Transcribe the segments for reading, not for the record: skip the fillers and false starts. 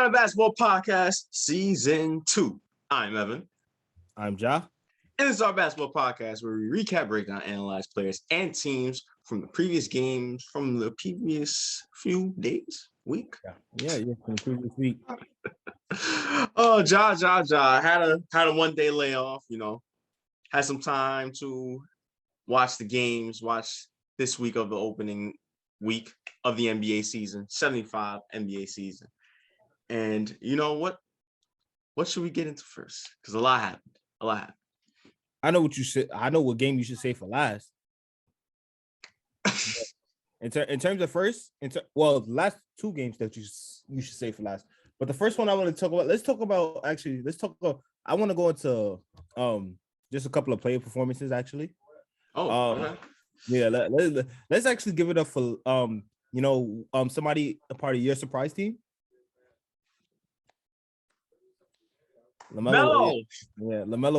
Showdown Basketball Podcast, Season 2. I'm Evan. I'm Ja. And this is our basketball podcast where we recap, break down, analyze players and teams from the previous games from the previous few days, week. Yeah, from the previous week. Oh, Ja. Had a 1 day layoff, had some time to watch the games, watch this week of the opening week of the NBA season, 75 NBA season. And you know what? What should we get into first? Because a lot happened. I know what you said. I know what game you should say for last. in terms of first, the last two games that you should say for last. But the first one I want to talk about, I want to go into just a couple of player performances actually. Okay. Yeah, let's actually give it up for somebody a part of your surprise team. LaMelo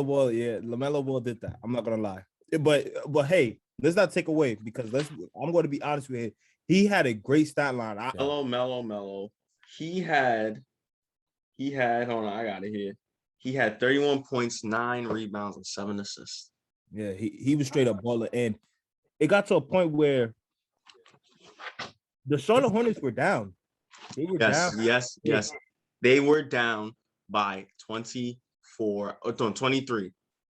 Ball did that. I'm not gonna lie, but hey, let's not take away because I'm going to be honest with you. He had a great stat line. Melo. He had. Hold on, I got it here. He had 31 points, 9 rebounds, and 7 assists. Yeah, he was straight up baller, and it got to a point where the Charlotte Hornets were down. They were down. Yes. They were down by 23.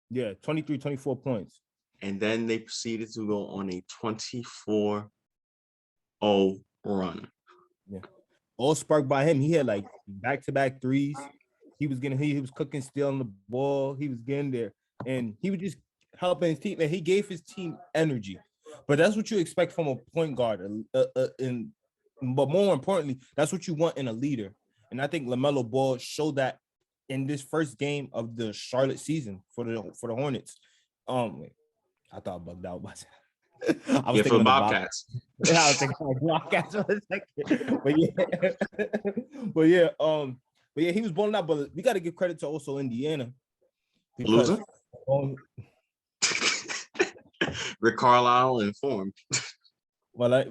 Yeah, 24 points. And then they proceeded to go on a 24-0 run. Yeah. All sparked by him. He had like back-to-back threes. He was cooking, stealing the ball. He was getting there. And he was just helping his team. And he gave his team energy. But that's what you expect from a point guard. But more importantly, that's what you want in a leader. And I think LaMelo Ball showed that in this first game of the Charlotte season for the Hornets. I thought I bugged out. I was thinking for the Bobcats. I was thinking of Bobcats for a second. But yeah, he was balling out. But we got to give credit to also Indiana. Loser? Rick Carlisle informed. But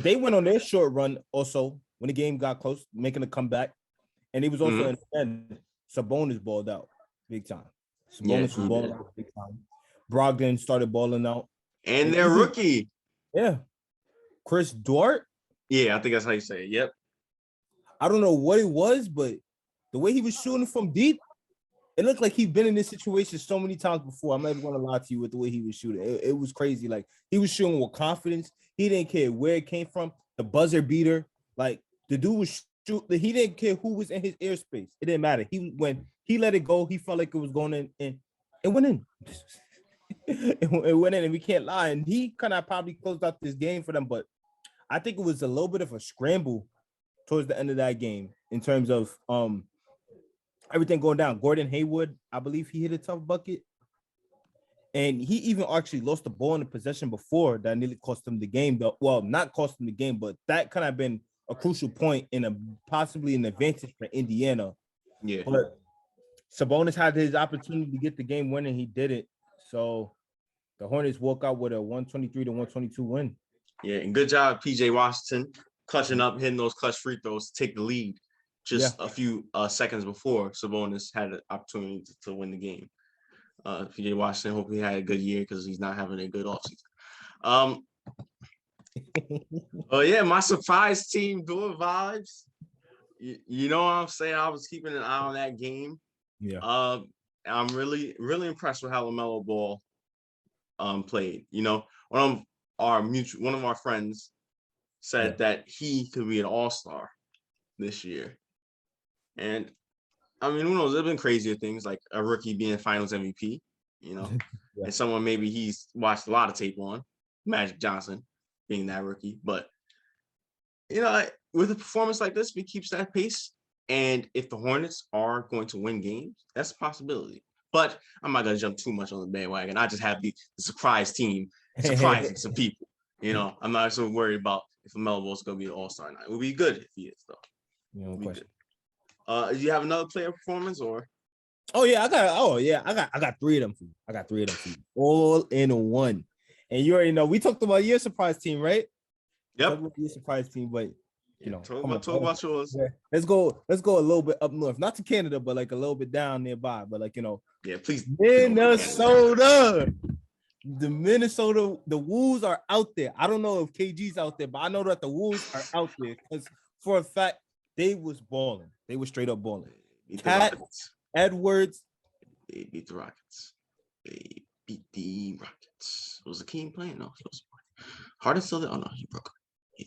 they went on their short run also when the game got close, making a comeback. And he was also in the end. Sabonis balled out big time. Sabonis was balling out big time. Brogdon started balling out. And their rookie. Yeah. Chris Duarte. Yeah, I think that's how you say it. Yep. I don't know what it was, but the way he was shooting from deep, it looked like he'd been in this situation so many times before. I'm not even going to lie to you with the way he was shooting. It was crazy. Like, he was shooting with confidence. He didn't care where it came from. The buzzer beater. Like, the dude was he didn't care who was in his airspace. It didn't matter. When he let it go, he felt like it was going in, and it went in. It went in, and we can't lie. And he kind of probably closed out this game for them, but I think it was a little bit of a scramble towards the end of that game in terms of everything going down. Gordon Hayward, I believe he hit a tough bucket, and he even actually lost the ball in the possession before that nearly cost him the game. Well, not cost him the game, but that could have been a crucial point in possibly an advantage for Indiana. Yeah. But Sabonis had his opportunity to get the game winning. He did it. So the Hornets walk out with a 123-122 win. Yeah, and good job, PJ Washington, clutching up, hitting those clutch free throws to take the lead just a few seconds before Sabonis had an opportunity to win the game. PJ Washington, hope he had a good year because he's not having a good offseason. Oh yeah, my surprise team doing vibes. You know what I'm saying? I was keeping an eye on that game. Yeah. I'm really, really impressed with how LaMelo Ball played. One of our friends said that he could be an all-star this year. And I mean, who knows? There's been crazier things like a rookie being finals MVP, and someone maybe he's watched a lot of tape on, Magic Johnson being that rookie. But, with a performance like this, if he keeps that pace, and if the Hornets are going to win games, that's a possibility. But I'm not going to jump too much on the bandwagon. I just have the surprise team surprising some people. I'm not so worried about if LaMelo Ball is going to be an all-star or not. It would be good if he is, though. No question. Do you have another player performance or? I got 3 of them for you. All in one. And you already know we talked about your surprise team, right? Yep. Your surprise team, but Talk come on. about yours. Yeah. Let's go a little bit up north, not to Canada, but like a little bit down nearby. But like Yeah, please. Minnesota. The Wolves are out there. I don't know if KG's out there, but I know that the Wolves are out there because for a fact they was balling. They were straight up balling. Cat, Edwards. They beat the Rockets. Was the King playing? No, he was. Harden still there? Oh no, he broke.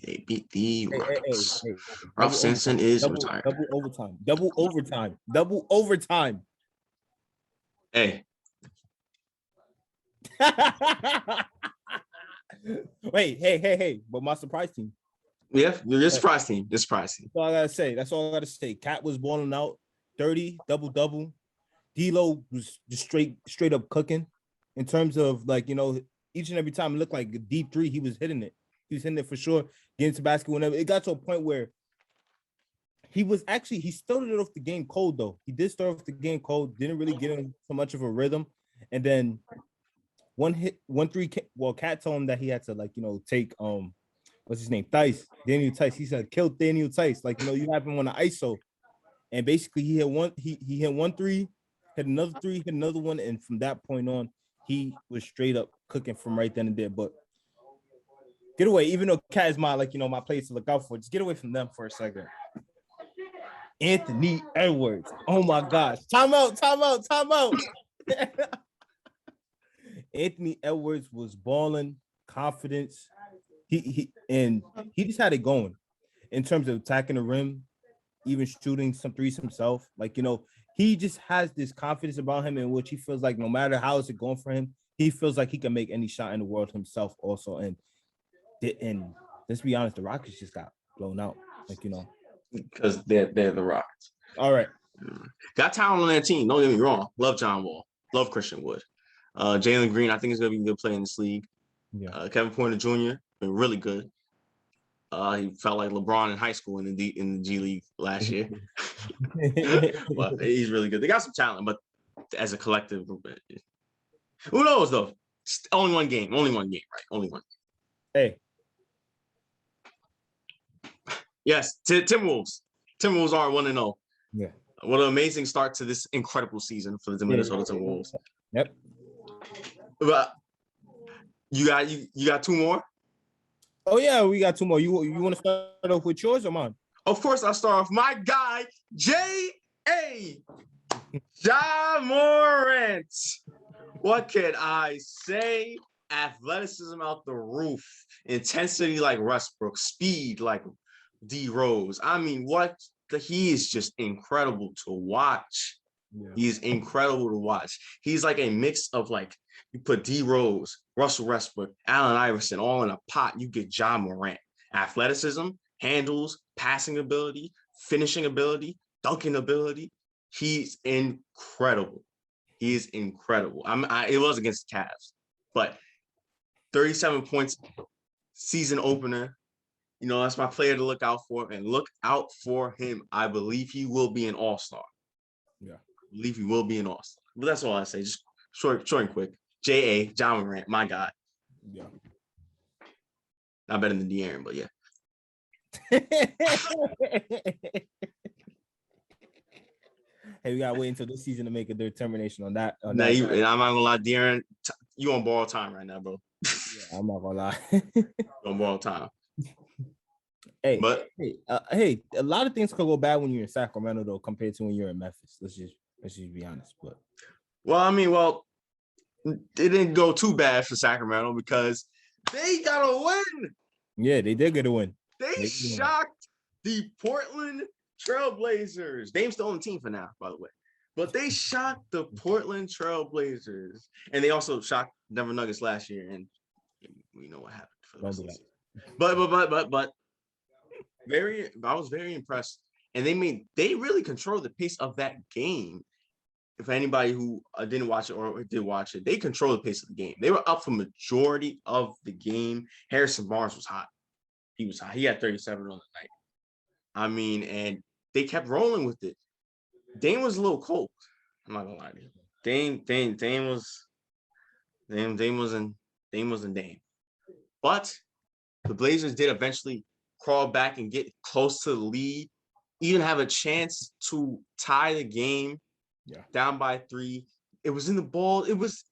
They beat the Rockets. Ralph Sampson is retired. Double overtime. Hey. Wait, hey. But my surprise team. Yeah, your surprise team. That's all I gotta say. Cat was balling out 30, double. D-Lo was just straight up cooking in terms of like, each and every time it looked like a deep three, he was hitting it. He was hitting it for sure, getting to basket whenever. It got to a point where he started off the game cold though. He did start off the game cold, didn't really get in so much of a rhythm. And then one three, Cat told him that he had to take what's his name? Daniel Tice. He said, kill Daniel Tice. You have him on the ISO. And basically he hit one three, hit another three, hit another one. And from that point on, he was straight up cooking from right then and there. But get away, even though Cat is my my place to look out for, just get away from them for a second. Anthony Edwards. Oh my gosh. Time out. Anthony Edwards was balling, confidence. He just had it going in terms of attacking the rim, even shooting some threes himself. He just has this confidence about him in which he feels like no matter how it's going for him, he feels like he can make any shot in the world himself also. And let's be honest, the Rockets just got blown out. Because they're the Rockets. All right. Got talent on that team. Don't get me wrong. Love John Wall. Love Christian Wood. Jalen Green, I think is going to be a good player in this league. Yeah. Kevin Porter Jr. been really good. He felt like LeBron in high school in the G League last year. But he's really good. They got some talent, but as a collective group, who knows though? Only one game, right? Only one. Hey. Yes, Timberwolves. Timberwolves are 1-0. Yeah. What an amazing start to this incredible season for the Minnesota Timberwolves. Yep. But you got two more? Oh yeah, we got two more. You want to start off with yours or mine? Of course, I'll start off. My guy, J.A. Ja Morant. What can I say? Athleticism out the roof. Intensity like Westbrook. Speed like D Rose. I mean, he is just incredible to watch. Yeah. He's incredible to watch. He's like a mix of you put D Rose, Russell Westbrook, Allen Iverson all in a pot. You get Ja Morant. Athleticism, handles, passing ability, finishing ability, dunking ability. He's incredible. He is incredible. It was against the Cavs, but 37 points, season opener. That's my player to look out for, and look out for him. I believe he will be an all-star. Yeah. I believe he will be an all-star. But that's all I say. Just short and quick. J.A. Ja Morant, my guy. Yeah. Not better than De'Aaron, but yeah. Hey, we gotta wait until this season to make a determination on that. I'm not gonna lie, De'Aaron, you on borrowed time right now, bro. Yeah, I'm not gonna lie. On borrowed time. Hey, a lot of things could go bad when you're in Sacramento, though, compared to when you're in Memphis. Let's just be honest. But it didn't go too bad for Sacramento because they got a win. Yeah, they did get a win. They shocked the Portland Trailblazers. Dame's still on the team for now, by the way. But they shocked the Portland Trailblazers. And they also shocked Denver Nuggets last year. And we know what happened for the rest of the season. But I was very impressed. And they really controlled the pace of that game. If anybody who didn't watch it or did watch it, they controlled the pace of the game. They were up for majority of the game. Harrison Barnes was hot. He was hot. He had 37 on the night. I mean, and they kept rolling with it. Dame was a little cold. I'm not gonna lie to you. Dame wasn't Dame. But the Blazers did eventually crawl back and get close to the lead, even have a chance to tie the game down by 3. It was in the ball. It was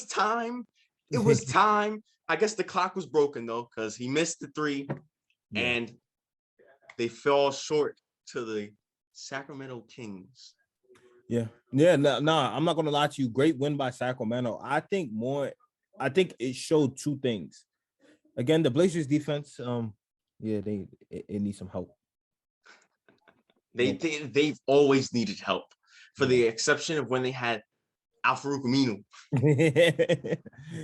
time. It was time. I guess the clock was broken though, because he missed the 3 and they fell short to the Sacramento Kings. Yeah. Nah, I'm not gonna lie to you. Great win by Sacramento. I think it showed 2 things. Again, the Blazers defense, it needs some help. They've always needed help, for the exception of when they had Al-Farouq Aminu.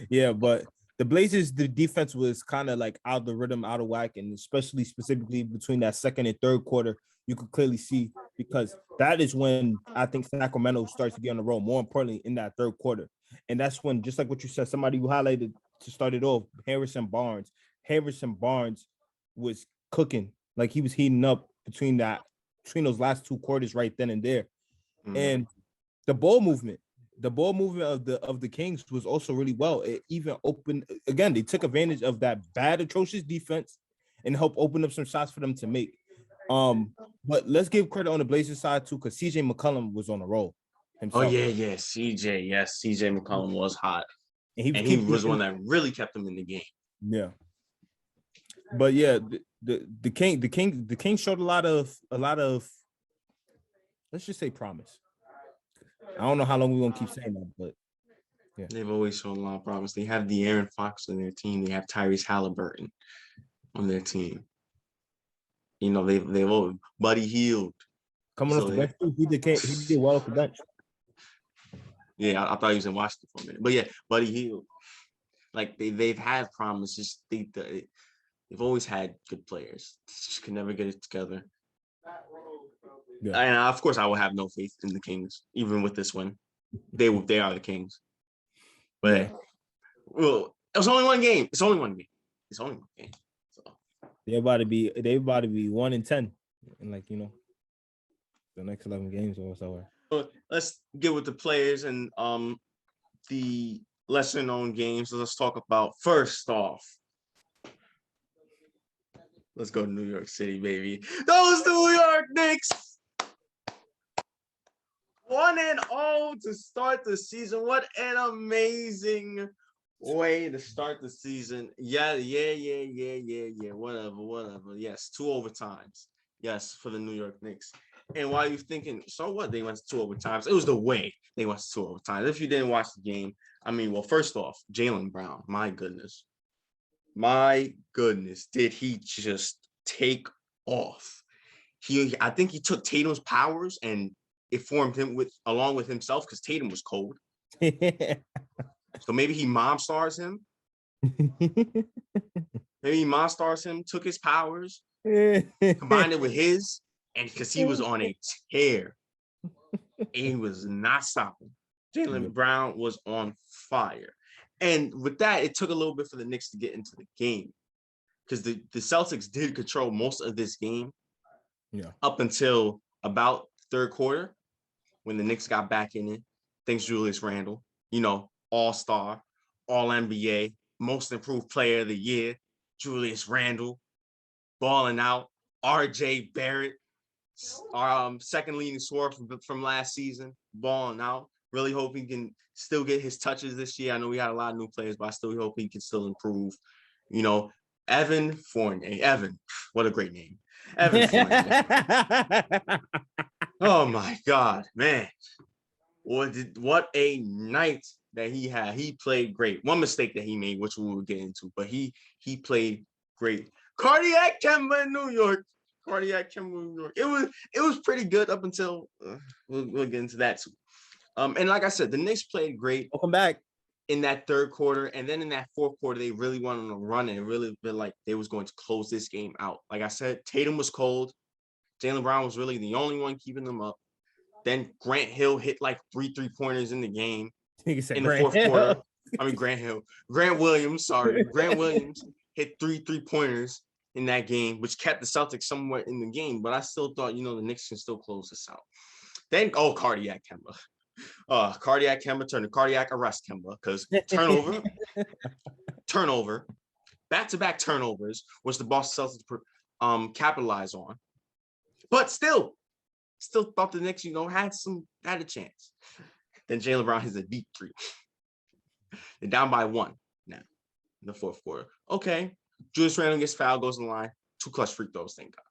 Yeah, but the Blazers, the defense was kind of like out of the rhythm, out of whack, and specifically between that second and third quarter, you could clearly see, because that is when I think Sacramento starts to get on the roll. More importantly, in that third quarter, and that's when, just like what you said, somebody you highlighted to start it off, Harrison Barnes was cooking, like he was heating up between those last 2 quarters right then and there. And the ball movement of the Kings was also really well. It even opened, again, they took advantage of that bad, atrocious defense and helped open up some shots for them to make. But let's give credit on the Blazers side too, because CJ McCollum was on a roll himself. Oh yeah, CJ. Yes, CJ McCollum was hot. And he was one that really kept them in the game. Yeah. But yeah, the King showed a lot of let's just say promise. I don't know how long we're gonna keep saying that, but yeah. They've always shown a lot of promise. They have De'Aaron Fox on their team. They have Tyrese Halliburton on their team. You know, they've Buddy Hield. Coming off the bench, he did well off the bench. Yeah, I thought he was in Washington for a minute. But yeah, Buddy Hield. Like they've had promises. They've always had good players. Just could never get it together. Yeah. And of course, I will have no faith in the Kings, even with this win. They are the Kings. But well, it was only one game. It's only one game. So they're about to be 1-10 in, like, you know, the next 11 games or so. So let's get with the players and the lesser known games. Let's talk about, first off, let's go to New York City, baby. Those New York Knicks. 1-0 to start the season. What an amazing way to start the season. Yeah. Whatever. Yes, 2 overtimes. Yes, for the New York Knicks. And while you're thinking, so what? They went to 2 overtimes. It was the way they went to 2 overtimes. If you didn't watch the game, I mean, well, first off, Jaylen Brown. My goodness, did he just take off? I think he took Tatum's powers and it formed him along with himself, because Tatum was cold. So maybe he mom stars him. Took his powers, combined it with his, and because he was on a tear. He was not stopping. Jaylen Brown was on fire. And with that, it took a little bit for the Knicks to get into the game, because the Celtics did control most of this game up until about third quarter, when the Knicks got back in it. Thanks Julius Randle, you know, all-star, all-NBA, most improved player of the year, Julius Randle, balling out. RJ Barrett, our second leading scorer from last season, balling out. Really hope he can still get his touches this year. I know we had a lot of new players, but I still hope he can still improve. You know, Evan Fournier. Evan, what a great name. Evan Fournier. Oh my God, man. What a night that he had. He played great. One mistake that he made, which we will get into, but he played great. Cardiac Kemba in New York. It was pretty good up until we'll get into that too. And like I said, the Knicks played great. Welcome back. In that third quarter, and then in that fourth quarter, they really went on a run, and it really felt like they was going to close this game out. Like I said, Tatum was cold. Jaylen Brown was really the only one keeping them up. Then Grant Hill hit like 3 3-pointers in the game in the fourth quarter. I mean, Grant Williams hit 3 3-pointers in that game, which kept the Celtics somewhat in the game. But I still thought, you know, the Knicks can still close this out. Then, cardiac Kemba. Cardiac Kemba turned to cardiac arrest Kemba, because turnover, back-to-back turnovers, which the Boston Celtics capitalize on. But still thought the Knicks, had a chance. Then Jaylen Brown hits a deep three. They're down by 1 now in the fourth quarter. Okay, Julius Randle gets fouled, goes in the line, 2 clutch free throws, thank God.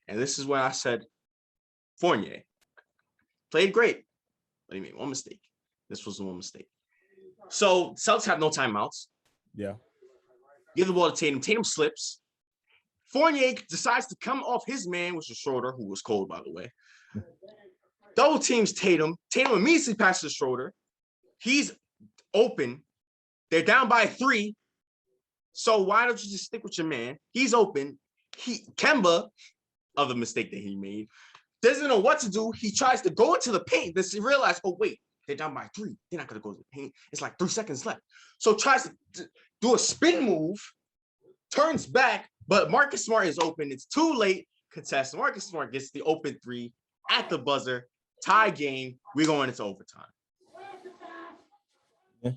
And this is when I said Fournier played great, but he made one mistake. This was the one mistake. So Celtics have no timeouts. Yeah. Give the ball to Tatum. Tatum slips. Fournier decides to come off his man, which is Schroeder, who was cold, by the way. Double teams Tatum. Tatum immediately passes Schroeder. He's open. They're down by 3. So why don't you just stick with your man? He's open. Kemba, of the mistake that he made, doesn't know what to do. He tries to go into the paint. Then he realizes, oh, wait, they're down by 3. They're not going to go to the paint. It's like 3 seconds left. So tries to do a spin move, turns back, but Marcus Smart is open. It's too late. Contest. Marcus Smart gets the open 3 at the buzzer. Tie game. We're going into overtime. Yeah.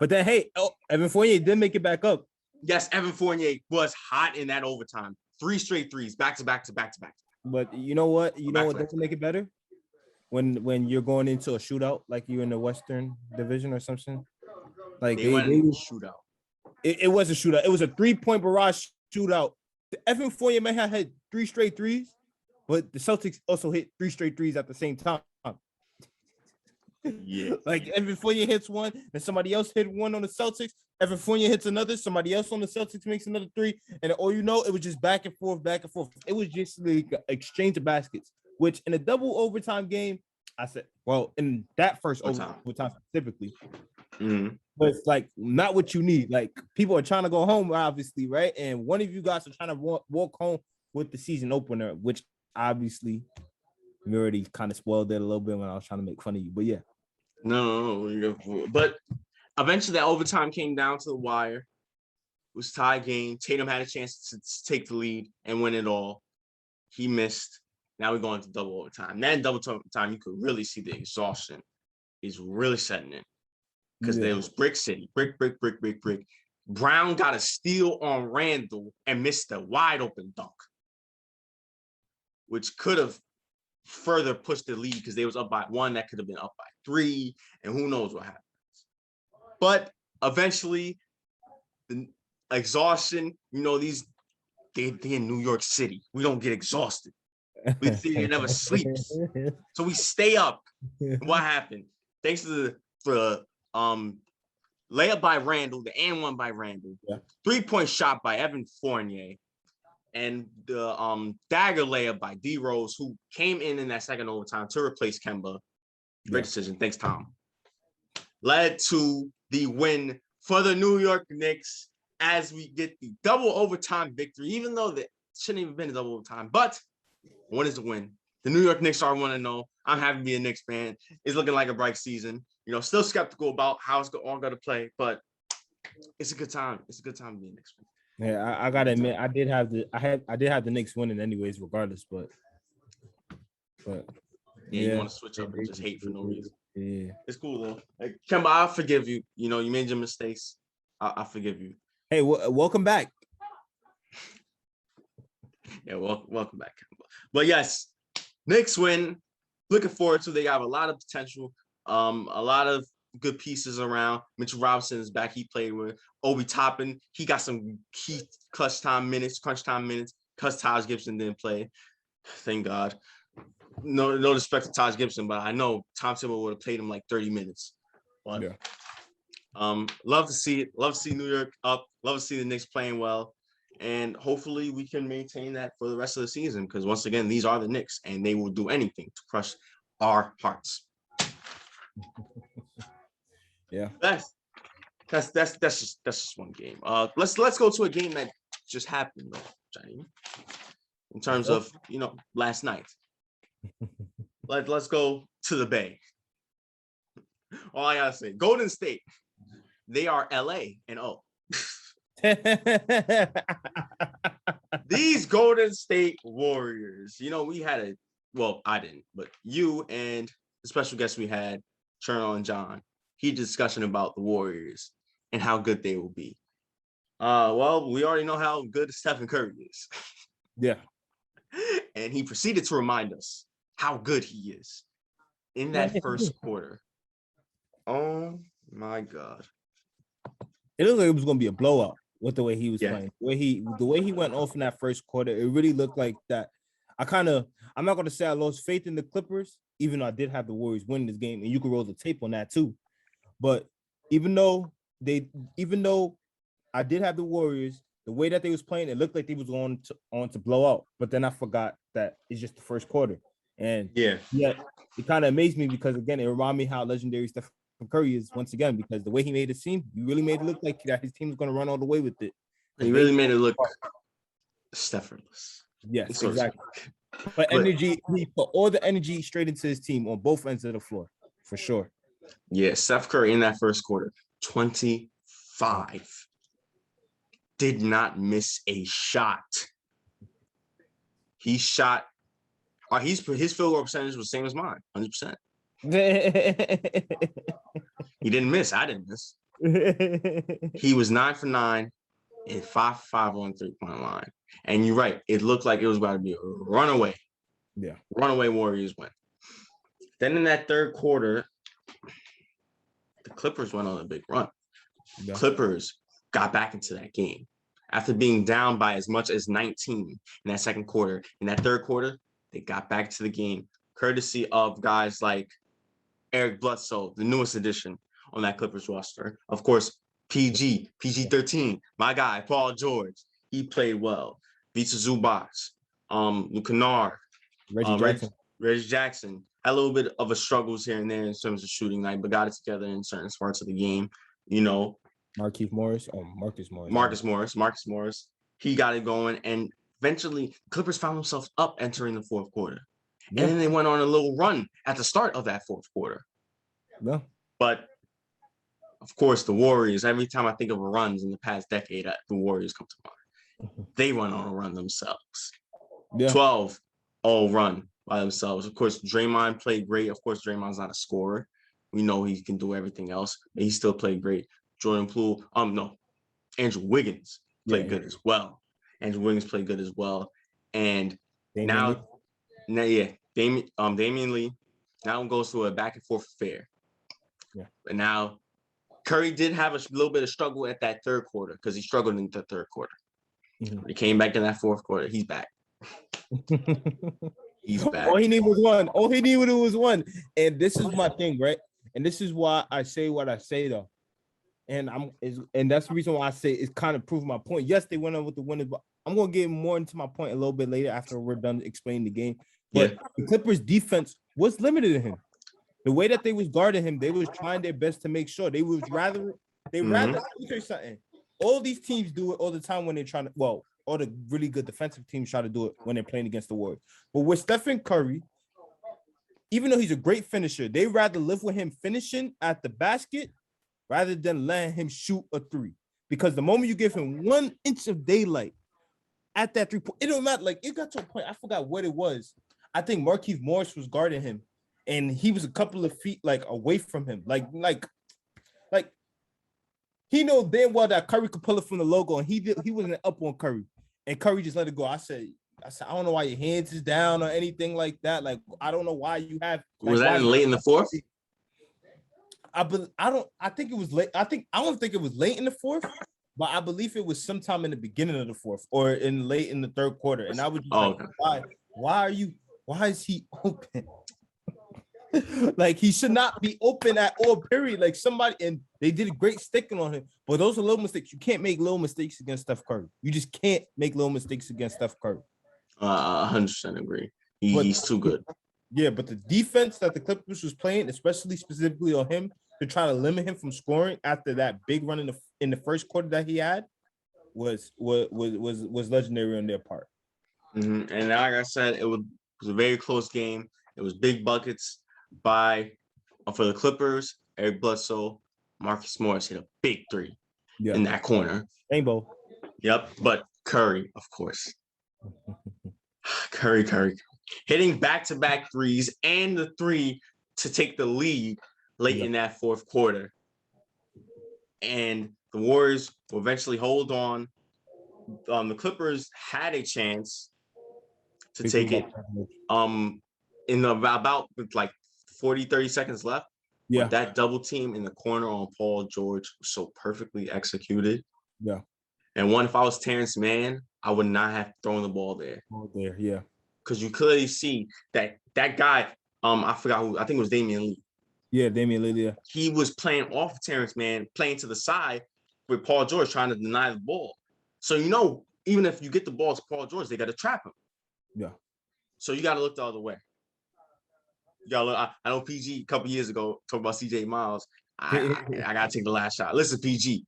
But then, hey, Evan Fournier did make it back up. Yes, Evan Fournier was hot in that overtime. 3 straight threes, back to back to back to back. But you know what? You know what doesn't make it better? When you're going into a shootout, like you're in the Western Division or something. Like they went into a shootout. It was a shootout. It was a 3-point barrage shootout. The Evan Fournier may have had 3 straight threes, but the Celtics also hit 3 straight threes at the same time. Yeah. Like Evan Fournier hits one, and somebody else hit one on the Celtics. Evan Fournier hits another, somebody else on the Celtics makes another 3, and all you know, it was just back and forth, back and forth. It was just like exchange of baskets, which in a double overtime game, I said, well, in that first overtime specifically, but it's like not what you need. Like people are trying to go home, obviously, right? And one of you guys are trying to walk home with the season opener, which obviously we already kind of spoiled it a little bit when I was trying to make fun of you. But yeah. No. But eventually that overtime came down to the wire. It was a tie game. Tatum had a chance to take the lead and win it all. He missed. Now we're going to double overtime. Then double overtime, you could really see the exhaustion is really setting in. Because there was brick city. Brick. Brown got a steal on Randall and missed a wide open dunk, which could have further pushed the lead because they was up by 1. That could have been up by 3, and who knows what happens. But eventually, the exhaustion, they're in New York City. We don't get exhausted. We never sleeps. So we stay up. What happened? Thanks to the layup by Randall, the and one by Randall, 3-point shot by Evan Fournier, and the dagger layup by D Rose, who came in that second overtime to replace Kemba. Great decision. Thanks, Tom. Led to the win for the New York Knicks as we get the double overtime victory, even though that shouldn't even been a double overtime. But one is the win. The New York Knicks are 1-0. I'm happy to be a Knicks fan. It's looking like a bright season. Still skeptical about how it's all going to play, but it's a good time. It's a good time to be a Knicks fan. Yeah, I gotta admit, I did have the Knicks winning anyways, regardless. But you want to switch up and just hate for no reason. Yeah, it's cool though. Like, Kemba, I forgive you. You made your mistakes. I forgive you. Hey, welcome back. Yeah, welcome back, Kemba. But yes, Knicks win. Looking forward to. They have a lot of potential. A lot of good pieces around. Mitchell Robinson is back. He played with Obi Toppin. He got some key crunch time minutes, because Taj Gibson didn't play. Thank God. No respect to Taj Gibson, but I know Tom Thibodeau would have played him like 30 minutes. But love to see it. Love to see New York up. Love to see the Knicks playing well. And hopefully we can maintain that for the rest of the season, because once again, these are the Knicks, and they will do anything to crush our hearts. Yeah. That's just one game. Let's go to a game that just happened though, Johnny. In terms of last night. Let's go to the Bay. All I gotta say, Golden State. They are LA and O. These Golden State Warriors. We had I didn't, but you and the special guest we had, Cherno and John, he discussion about the Warriors and how good they will be. We already know how good Stephen Curry is. Yeah. And he proceeded to remind us how good he is in that first quarter. Oh my God. It looked like it was gonna be a blowout with the way he was Yeah. playing. The way he went off in that first quarter, it really looked like that. I'm not gonna say I lost faith in the Clippers, even though I did have the Warriors win this game, and you can roll the tape on that too. But even though I did have the Warriors, the way that they was playing, it looked like they was on to blow out. But then I forgot that it's just the first quarter. And yeah, it kind of amazed me because again, it reminded me how legendary Steph Curry is once again, because the way he made it seem, he really made it look like that his team was going to run all the way with it. he really made it look Steph-less. Yes, exactly. But energy, he put all the energy straight into his team on both ends of the floor, for sure. Yeah, Steph Curry in that first quarter, 25. Did not miss a shot. He shot. His field goal percentage was the same as mine, 100%. He didn't miss. I didn't miss. He was 9 for 9 and 5 for 5 on 3-point line. And you're right. It looked like it was about to be a runaway. Yeah. Runaway Warriors win. Then in that third quarter, the Clippers went on a big run. Yeah. Clippers got back into that game after being down by as much as 19 in that second quarter. In that third quarter, they got back to the game, courtesy of guys like Eric Bledsoe, the newest addition on that Clippers roster. Of course, PG-13, my guy, Paul George. He played well. Vita Zubac, Luke Kennard, Reggie Jackson. Had a little bit of a struggles here and there in terms of shooting night, but got it together in certain parts of the game. You know, Marcus Morris. He got it going, and eventually Clippers found themselves up entering the fourth quarter. Yeah. And then they went on a little run at the start of that fourth quarter. Yeah. But of course, the Warriors, every time I think of runs in the past decade, the Warriors come to mind. They run on a run themselves. Yeah. 12-0 run by themselves. Of course, Draymond played great. Of course, Draymond's not a scorer. We know he can do everything else, but he still played great. Andrew Wiggins played good as well. Andrew Wiggins played good as well. And Damian Lee now goes to a back and forth affair. Yeah. And now Curry did have a little bit of struggle at that third quarter because he struggled in the third quarter. Mm-hmm. He came back in that fourth quarter. He's back. He's back. All he needed was one. And this is my thing, right? And this is why I say what I say, though. And that's the reason why I say it's kind of proving my point. Yes, they went on with the winners, but I'm gonna get more into my point a little bit later after we're done explaining the game. But the Clippers defense was limited to him. The way that they was guarding him, they was trying their best to make sure rather something. All these teams do it all the time when they're trying to, all the really good defensive teams try to do it when they're playing against the Warriors. But with Stephen Curry, even though he's a great finisher, they rather live with him finishing at the basket rather than letting him shoot a three. Because the moment you give him 1 inch of daylight at that 3-point, it don't matter. Like, it got to a point, I forgot what it was. I think Markieff Morris was guarding him, and he was a couple of feet, like, away from him. Like he know damn well that Curry could pull it from the logo, and he wasn't up on Curry. And Curry just let it go. I said, I don't know why your hands is down or anything like that. Like, I don't know why you have. Like, was that late in the fourth? I think it was late. I don't think it was late in the fourth, but I believe it was sometime in the beginning of the fourth or late in the third quarter. And I was just why is he open? Like, he should not be open at all, period. Like, somebody, and they did a great sticking on him, but those are little mistakes. You can't make little mistakes against Steph Curry. You just can't make little mistakes against Steph Curry. 100% agree. He's too good. Yeah, but the defense that the Clippers was playing, specifically on him, to try to limit him from scoring after that big run in the first quarter that he had, was legendary on their part. Mm-hmm. And like I said, it was a very close game. It was big buckets for the Clippers. Eric Bledsoe, Marcus Morris hit a big three in that corner. Rainbow. Yep, but Curry, of course. Curry. Hitting back-to-back threes and the three to take the lead late in that fourth quarter. And the Warriors will eventually hold on. The Clippers had a chance to take it. In about like 40, 30 seconds left. Yeah. But that double team in the corner on Paul George was so perfectly executed. Yeah. And if I was Terrence Mann, I would not have thrown the ball there. Yeah. Because you clearly see that guy, I forgot who, I think it was Damian Lee. Yeah, Damian Lee, yeah. He was playing off of Terrence Mann, playing to the side with Paul George trying to deny the ball. So, even if you get the ball to Paul George, they got to trap him. Yeah. So you got to look the other way. You got to look. I know PG a couple years ago talked about CJ Miles. I got to take the last shot. Listen, PG,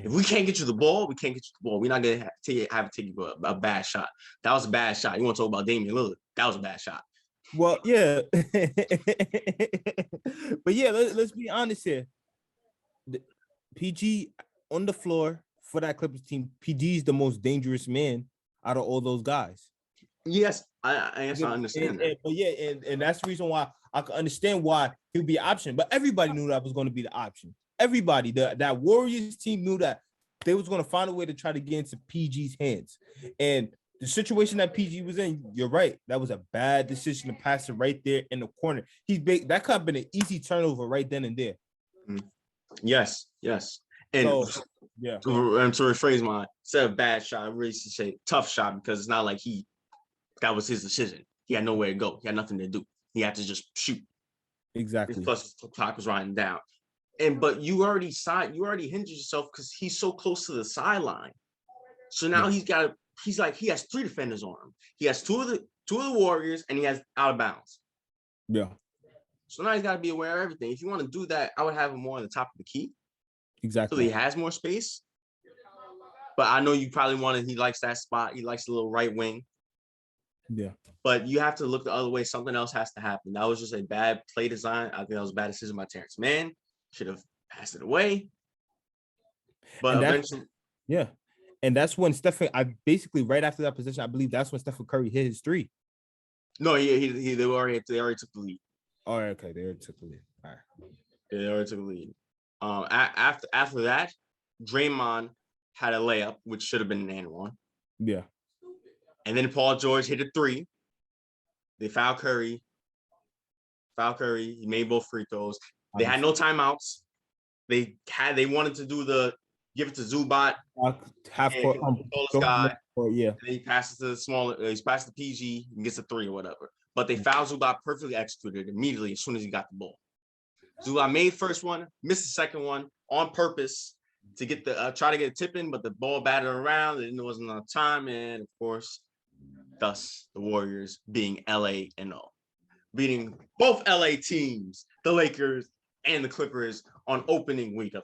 if we can't get you the ball, we can't get you the ball. We're not going to have to take you a bad shot. That was a bad shot. You want to talk about Damian Lillard? That was a bad shot. Well, yeah. But yeah, let's be honest here. PG on the floor for that Clippers team, PG is the most dangerous man out of all those guys. Yes, I understand that. But yeah, and that's the reason why I can understand why he would be an option. But everybody knew that was going to be the option. Everybody, that Warriors team knew that they was going to find a way to try to get into PG's hands. And the situation that PG was in, you're right. That was a bad decision to pass it right there in the corner. That could have been an easy turnover right then and there. Yes. And so, yeah. To rephrase mine, instead of bad shot, I really should say tough shot, because it's not like that was his decision. He had nowhere to go. He had nothing to do. He had to just shoot. Exactly. Plus the clock was riding down. But you already hindered yourself because he's so close to the sideline. So now he has 3 defenders on him. He has two of the Warriors, and he has out of bounds. Yeah. So now he's got to be aware of everything. If you want to do that, I would have him more on the top of the key. Exactly. So he has more space. But I know you probably he likes that spot. He likes the little right wing. Yeah. But you have to look the other way. Something else has to happen. That was just a bad play design. I think that was a bad decision by Terrence Mann. Should have passed it away. But eventually. Yeah. And that's when right after that position, I believe that's when Stephen Curry hit his 3. No, they already took the lead. Oh, okay. They already took the lead. All right. Yeah, they already took the lead. After that, Draymond had a layup, which should have been an and one. Yeah. And then Paul George hit a 3. They fouled Curry. He made both free throws. They had no timeouts. They wanted to give it to Zubac. Half court. Guy. Yeah. And he passes to the smaller. He's passed to PG and gets a 3 or whatever. But they fouled Zubac, perfectly executed immediately as soon as he got the ball. Zubac made first one, missed the second one on purpose to get try to get a tip in, but the ball batted around. It wasn't enough time, and of course, thus the Warriors being LA&O, beating both LA teams, the Lakers and the Clippers, on opening week of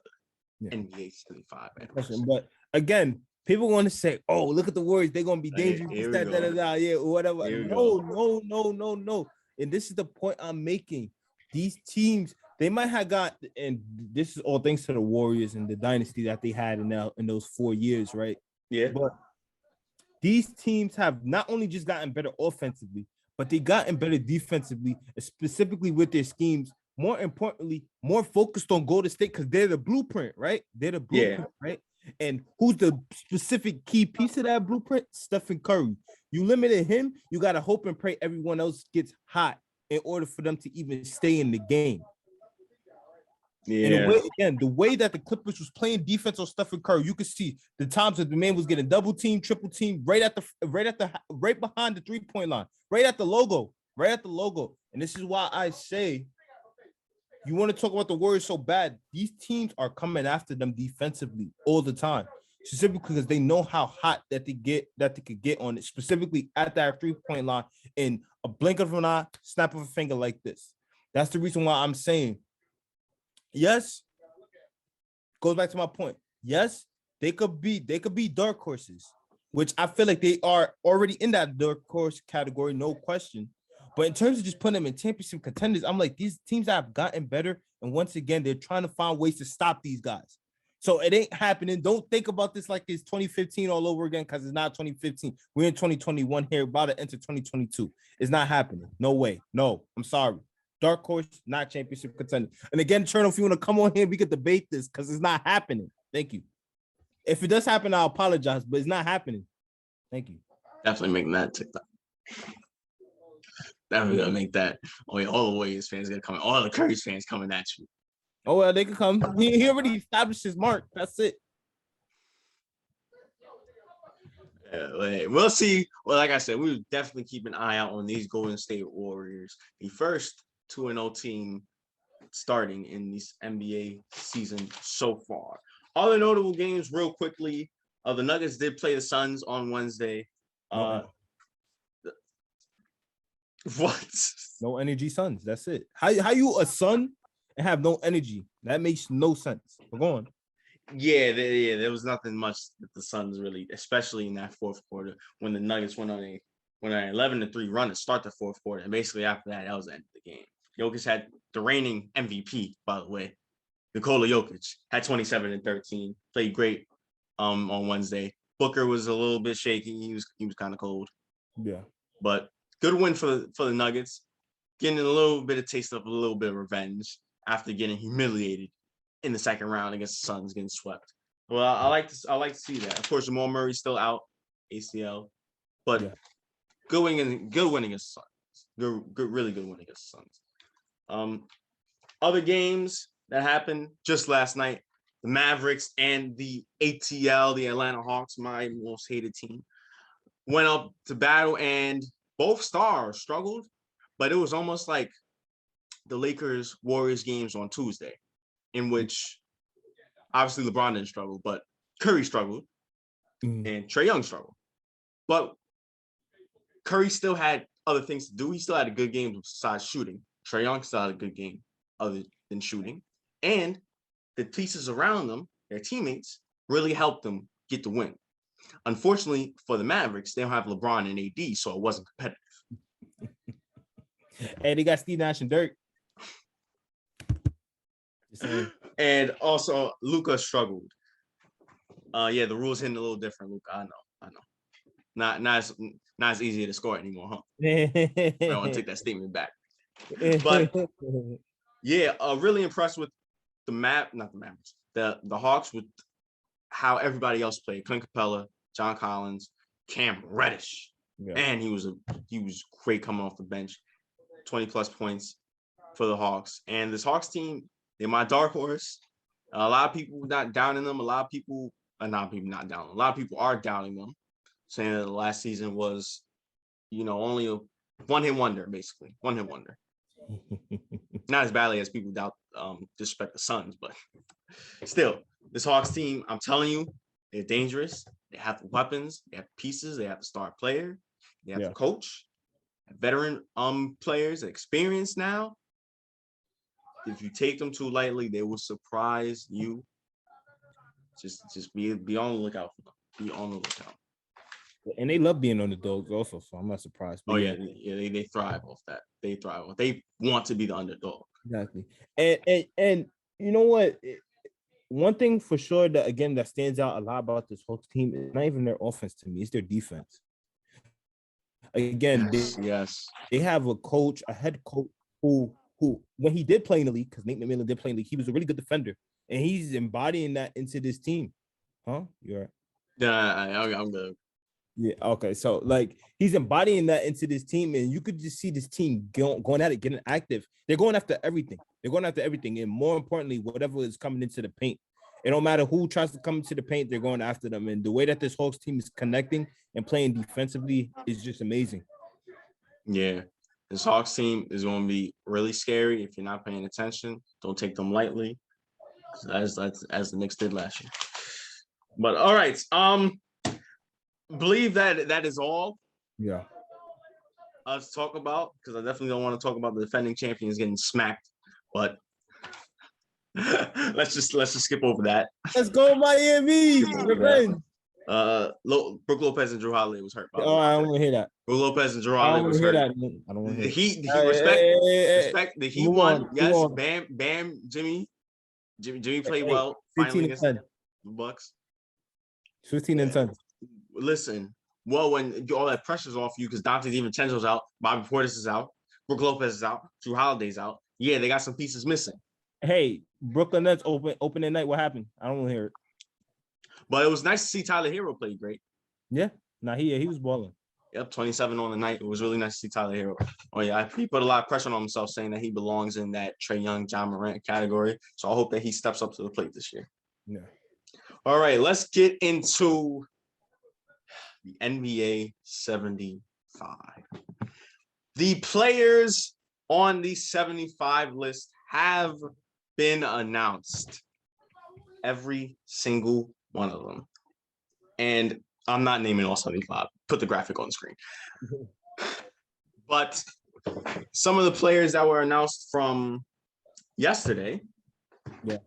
the NBA 75. But again, people want to say, "Oh, look at the Warriors; they're gonna be dangerous." Yeah, whatever. No. And this is the point I'm making. These teams, they might have got, and this is all thanks to the Warriors and the dynasty that they had in those 4 years, right? Yeah. But these teams have not only just gotten better offensively, but they gotten better defensively, specifically with their schemes. More importantly, more focused on Golden State because they're the blueprint, right? They're the blueprint, right? And who's the specific key piece of that blueprint? Stephen Curry. You limited him, you got to hope and pray everyone else gets hot in order for them to even stay in the game. Yeah. And the way that the Clippers was playing defense on Stephen Curry, you could see the times that the man was getting double team, triple team, right behind the 3-point line, right at the logo. And this is why I say, you want to talk about the Warriors so bad, these teams are coming after them defensively all the time, specifically because they know how hot that they could get on it, specifically at that 3-point line in a blink of an eye, snap of a finger like this. That's the reason why I'm saying, yes, goes back to my point. Yes, they could be dark horses, which I feel like they are already in that dark horse category, no question. But in terms of just putting them in championship contenders, I'm like, these teams have gotten better. And once again, they're trying to find ways to stop these guys. So it ain't happening. Don't think about this like it's 2015 all over again, because it's not 2015. We're in 2021 here, about to enter 2022. It's not happening. No way. No, I'm sorry. Dark horse, not championship contender. And again, Cherno, if you want to come on here, we could debate this because it's not happening. Thank you. If it does happen, I'll apologize, but it's not happening. Thank you. Definitely making that TikTok. That we're gonna make that. Oh yeah, all the Warriors fans gonna come. All the Curry's fans coming at you. Oh well, they could come. He already established his mark. That's it. Yeah, we'll see. Well, like I said, we would definitely keep an eye out on these Golden State Warriors, the first 2-0 team starting in this NBA season so far. Other notable games, real quickly. The Nuggets did play the Suns on Wednesday. What? No energy Suns. That's it. How you a Sun and have no energy? That makes no sense. But go on. Yeah, there was nothing much that the Suns really, especially in that fourth quarter when the Nuggets went on an 11-3 run to start the fourth quarter, and basically after that was the end of the game. Jokic had the reigning MVP, by the way, Nikola Jokic, had 27 and 13, played great on Wednesday. Booker was a little bit shaky. He was kind of cold. Yeah, but good win for the Nuggets, getting a little bit of taste of a little bit of revenge after getting humiliated in the second round against the Suns, getting swept. Well, I like to see that. Of course, Jamal Murray's still out, ACL, but good win against the Suns. Really good win against the Suns. Other games that happened just last night, the Mavericks and the ATL, the Atlanta Hawks, my most hated team, went up to battle, and both stars struggled, but it was almost like the Lakers-Warriors games on Tuesday, in which obviously LeBron didn't struggle, but Curry struggled, and Trae Young struggled. But Curry still had other things to do. He still had a good game besides shooting. Trae Young still had a good game other than shooting. And the pieces around them, their teammates, really helped them get the win. Unfortunately for the Mavericks, they don't have LeBron and AD, so it wasn't competitive. And they got Steve Nash and Dirk. And also, Luka struggled. The rules hitting a little different, Luka. I know. Not as easy to score anymore, huh? I don't want to take that statement back. But yeah, really impressed with not the Mavericks, the Hawks with how everybody else played. Clint Capella, John Collins, Cam Reddish. Yeah. And he was great coming off the bench. 20 plus points for the Hawks. And this Hawks team, they're my dark horse. A lot of people not downing them. A lot of people not downing them. A lot of people are doubting them, saying that the last season was, only a one-hit wonder, basically. One-hit wonder. Not as badly as people disrespect the Suns, but still, this Hawks team, I'm telling you, they're dangerous. They have the weapons, they have the pieces, they have the star player, they have the coach, veteran players, experience now. If you take them too lightly, they will surprise you. Just be on the lookout for them. Be on the lookout. And they love being underdogs also, so I'm not surprised. But they thrive off that. They thrive off. They want to be the underdog. Exactly. And you know what? One thing for sure that stands out a lot about this whole team is not even their offense to me, it's their defense. Again, they have a head coach who when he did play in the league, because Nate McMillan did play in the league, he was a really good defender, and he's embodying that into this team. Huh? You're right. Yeah, I'm good. Yeah. Okay. So he's embodying that into this team, and you could just see this team going at it, getting active. They're going after everything. And more importantly, whatever is coming into the paint. It don't matter who tries to come into the paint, they're going after them. And the way that this Hawks team is connecting and playing defensively is just amazing. Yeah. This Hawks team is going to be really scary if you're not paying attention. Don't take them lightly, as the Knicks did last year. But all right, believe that is all. Yeah. Us talk about, because I definitely don't want to talk about the defending champions getting smacked. But let's just skip over that. Let's go Miami! Revenge. Brook Lopez and Drew Holiday was hurt. I don't want to hear that. Brook Lopez and Drew Holiday was hurt. I don't want to hear that. Respect. The Heat won. Yes. Bam. Jimmy played well. Finally against the Bucks. 15 and 10. Listen, when all that pressure's off you because Dante DiVincenzo's out, Bobby Portis is out, Brook Lopez is out, Drew Holiday's out. Yeah, they got some pieces missing. Hey, Brooklyn Nets opening night. What happened? I don't want to hear it. But it was nice to see Tyler Hero play great. Yeah. He was balling. Yep, 27 on the night. It was really nice to see Tyler Hero. Oh yeah, he put a lot of pressure on himself, saying that he belongs in that Trae Young, John Morant category. So I hope that he steps up to the plate this year. Yeah. All right, let's get into the NBA 75. The players on the 75 list have been announced. Every single one of them. And I'm not naming all 75. Put the graphic on the screen. But some of the players that were announced from yesterday, yeah,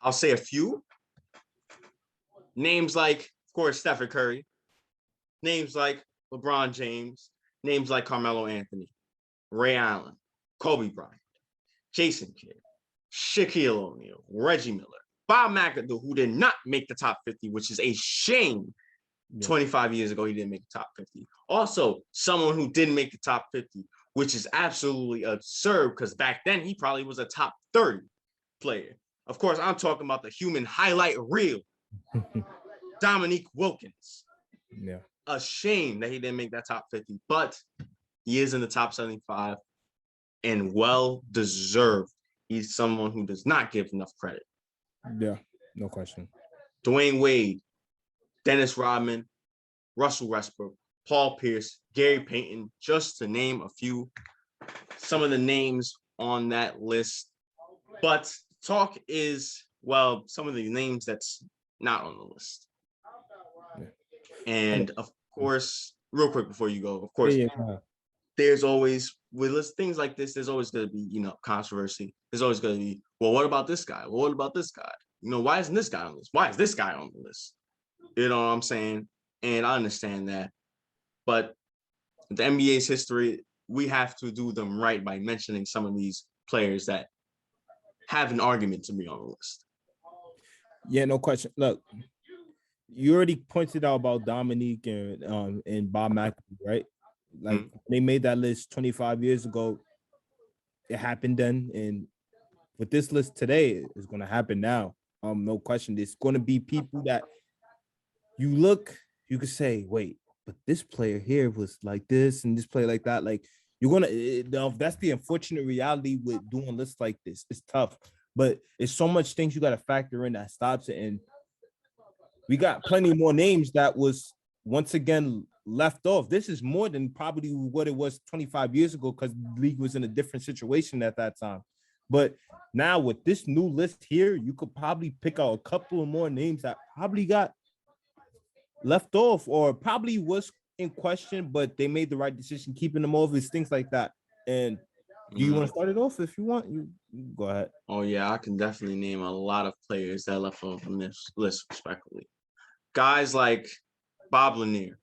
I'll say a few. Names like, of course, Stephen Curry. Names like LeBron James. Names like Carmelo Anthony, Ray Allen, Kobe Bryant, Jason Kidd, Shaquille O'Neal, Reggie Miller, Bob McAdoo, who did not make the top 50, which is a shame. 25 years ago, he didn't make the top 50. Also, someone who didn't make the top 50, which is absolutely absurd because back then he probably was a top 30 player. Of course, I'm talking about the human highlight reel, Dominique Wilkins. Yeah. A shame that he didn't make that top 50, but he is in the top 75 and well deserved. He's someone who does not give enough credit. Yeah, no question. Dwayne Wade, Dennis Rodman, Russell Westbrook, Paul Pierce, Gary Payton, just to name a few. Some of the names on that list. But talk is, well, some of the names that's not on the list. Yeah. And of course, real quick before you go, of course, there's always, with things like this, there's always going to be, controversy. There's always going to be, well, what about this guy? Well, what about this guy? Why isn't this guy on the list? Why is this guy on the list? You know what I'm saying? And I understand that. But the NBA's history, we have to do them right by mentioning some of these players that have an argument to be on the list. Yeah, no question. Look, you already pointed out about Dominique and Bob McAdoo, right? Like they made that list 25 years ago. It happened then, and with this list today, it's going to happen now. No question. There's going to be people that you look, you could say, wait, but this player here was like this and this player like that. Like you're gonna, that's the unfortunate reality with doing lists like this. It's tough, but it's so much things you got to factor in that stops it. And we got plenty more names that was once again left off. This is more than probably what it was 25 years ago because the league was in a different situation at that time. But now with this new list here, you could probably pick out a couple of more names that probably got left off or probably was in question, but they made the right decision keeping them off. It's things like that. And do you want to start it off? If you want, you go ahead. Oh yeah, I can definitely name a lot of players that left off from this list respectively. Guys like Bob Lanier,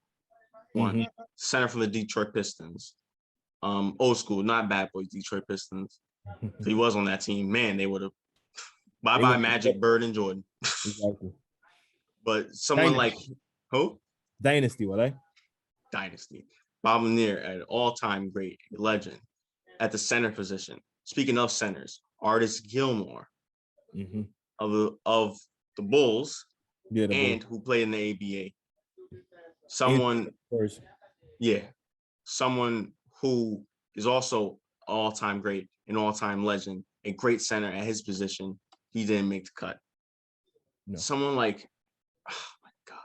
one center for the Detroit Pistons. Old school, not bad boys, Detroit Pistons. If he was on that team, man, they would have bye Magic, Bird, and Jordan. Exactly. But someone like who? Dynasty, what I? Dynasty. Bob Lanier, an all-time great legend at the center position. Speaking of centers, Artis Gilmore of the Bulls, and who played in the ABA. Someone who is also all-time great, an all-time legend, a great center at his position. He didn't make the cut. No. Someone like, oh my God.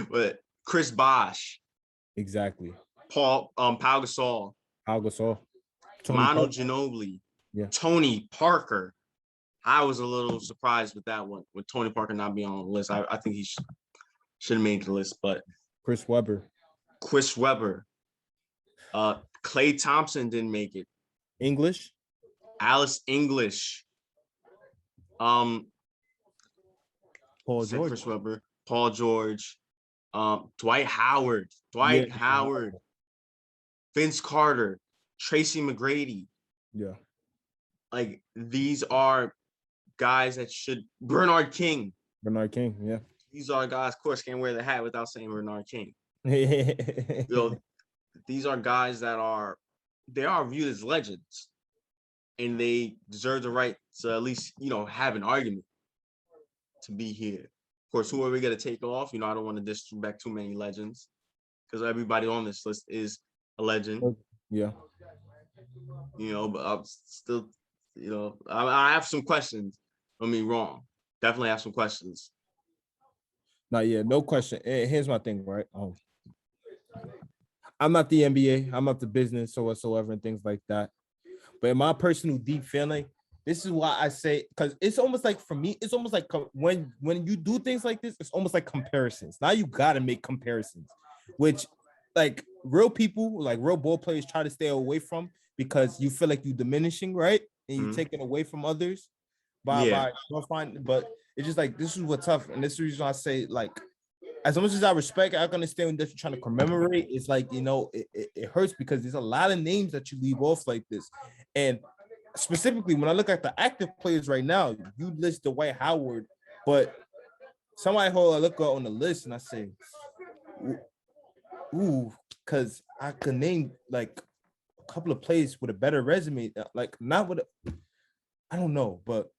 But Chris Bosh. Exactly. Pau Gasol. Manu Ginobili. Yeah. Tony Parker. I was a little surprised with that one, with Tony Parker not being on the list. I think he should have made the list, but Chris Webber. Klay Thompson didn't make it. English. Alice English. Paul George. Chris Webber. Paul George. Dwight Howard. Vince Carter. Tracy McGrady. Yeah. Like, these are guys that should. Bernard King. Yeah. These are guys, of course, can't wear the hat without saying Bernard King. These are guys that are viewed as legends, and they deserve the right to at least, have an argument to be here. Of course, who are we gonna take off? I don't want to disrespect too many legends because everybody on this list is a legend. Yeah. But I'm still, I have some questions. Don't get me wrong. Definitely have some questions. No question. Here's my thing, right? I'm not the NBA, I'm not the business or whatsoever and things like that. But in my personal deep feeling, this is why I say, because it's almost like for me, it's almost like when you do things like this, it's almost like comparisons. Now you gotta make comparisons, which like real people, like real ball players try to stay away from because you feel like you're diminishing, right? And you're taking away from others by finding, but it's just like this is what's tough. And this is the reason I say, like, as much as I respect, I can understand that you're trying to commemorate. It's like, it hurts because there's a lot of names that you leave off like this. And specifically, when I look at the active players right now, you list Dwight Howard, but somebody who I look at on the list and I say, ooh, because I could name like a couple of players with a better resume, like not with I don't know, but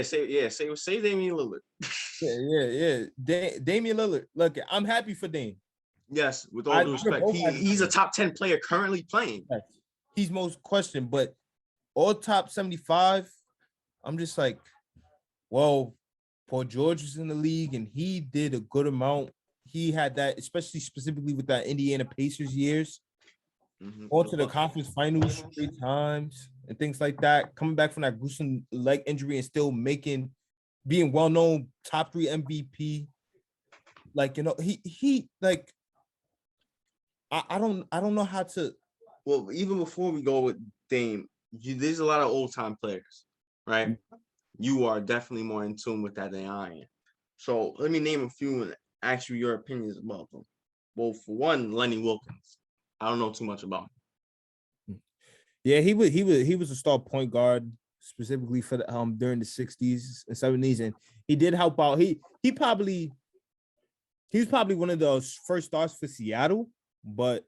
say Damian Lillard. yeah. Damian Lillard. Look, I'm happy for Dame. Yes, with all due respect, he's a top 10 player currently playing. Yes. He's most questioned, but all top 75, I'm just like, well, Paul George was in the league and he did a good amount. He had that, especially specifically with that Indiana Pacers years. Going to the conference finals 3 times and things like that. Coming back from that gruesome leg injury and still being well known, top 3 MVP. Like, he like I don't know how to. Well, even before we go with Dame, there's a lot of old time players, right? You are definitely more in tune with that than I am. So let me name a few and ask you your opinions about them. Well, for one, Lenny Wilkins. I don't know too much about him. Yeah, he was a star point guard specifically for the during the 60s and 70s, and he did help out. He was probably one of those first stars for Seattle, but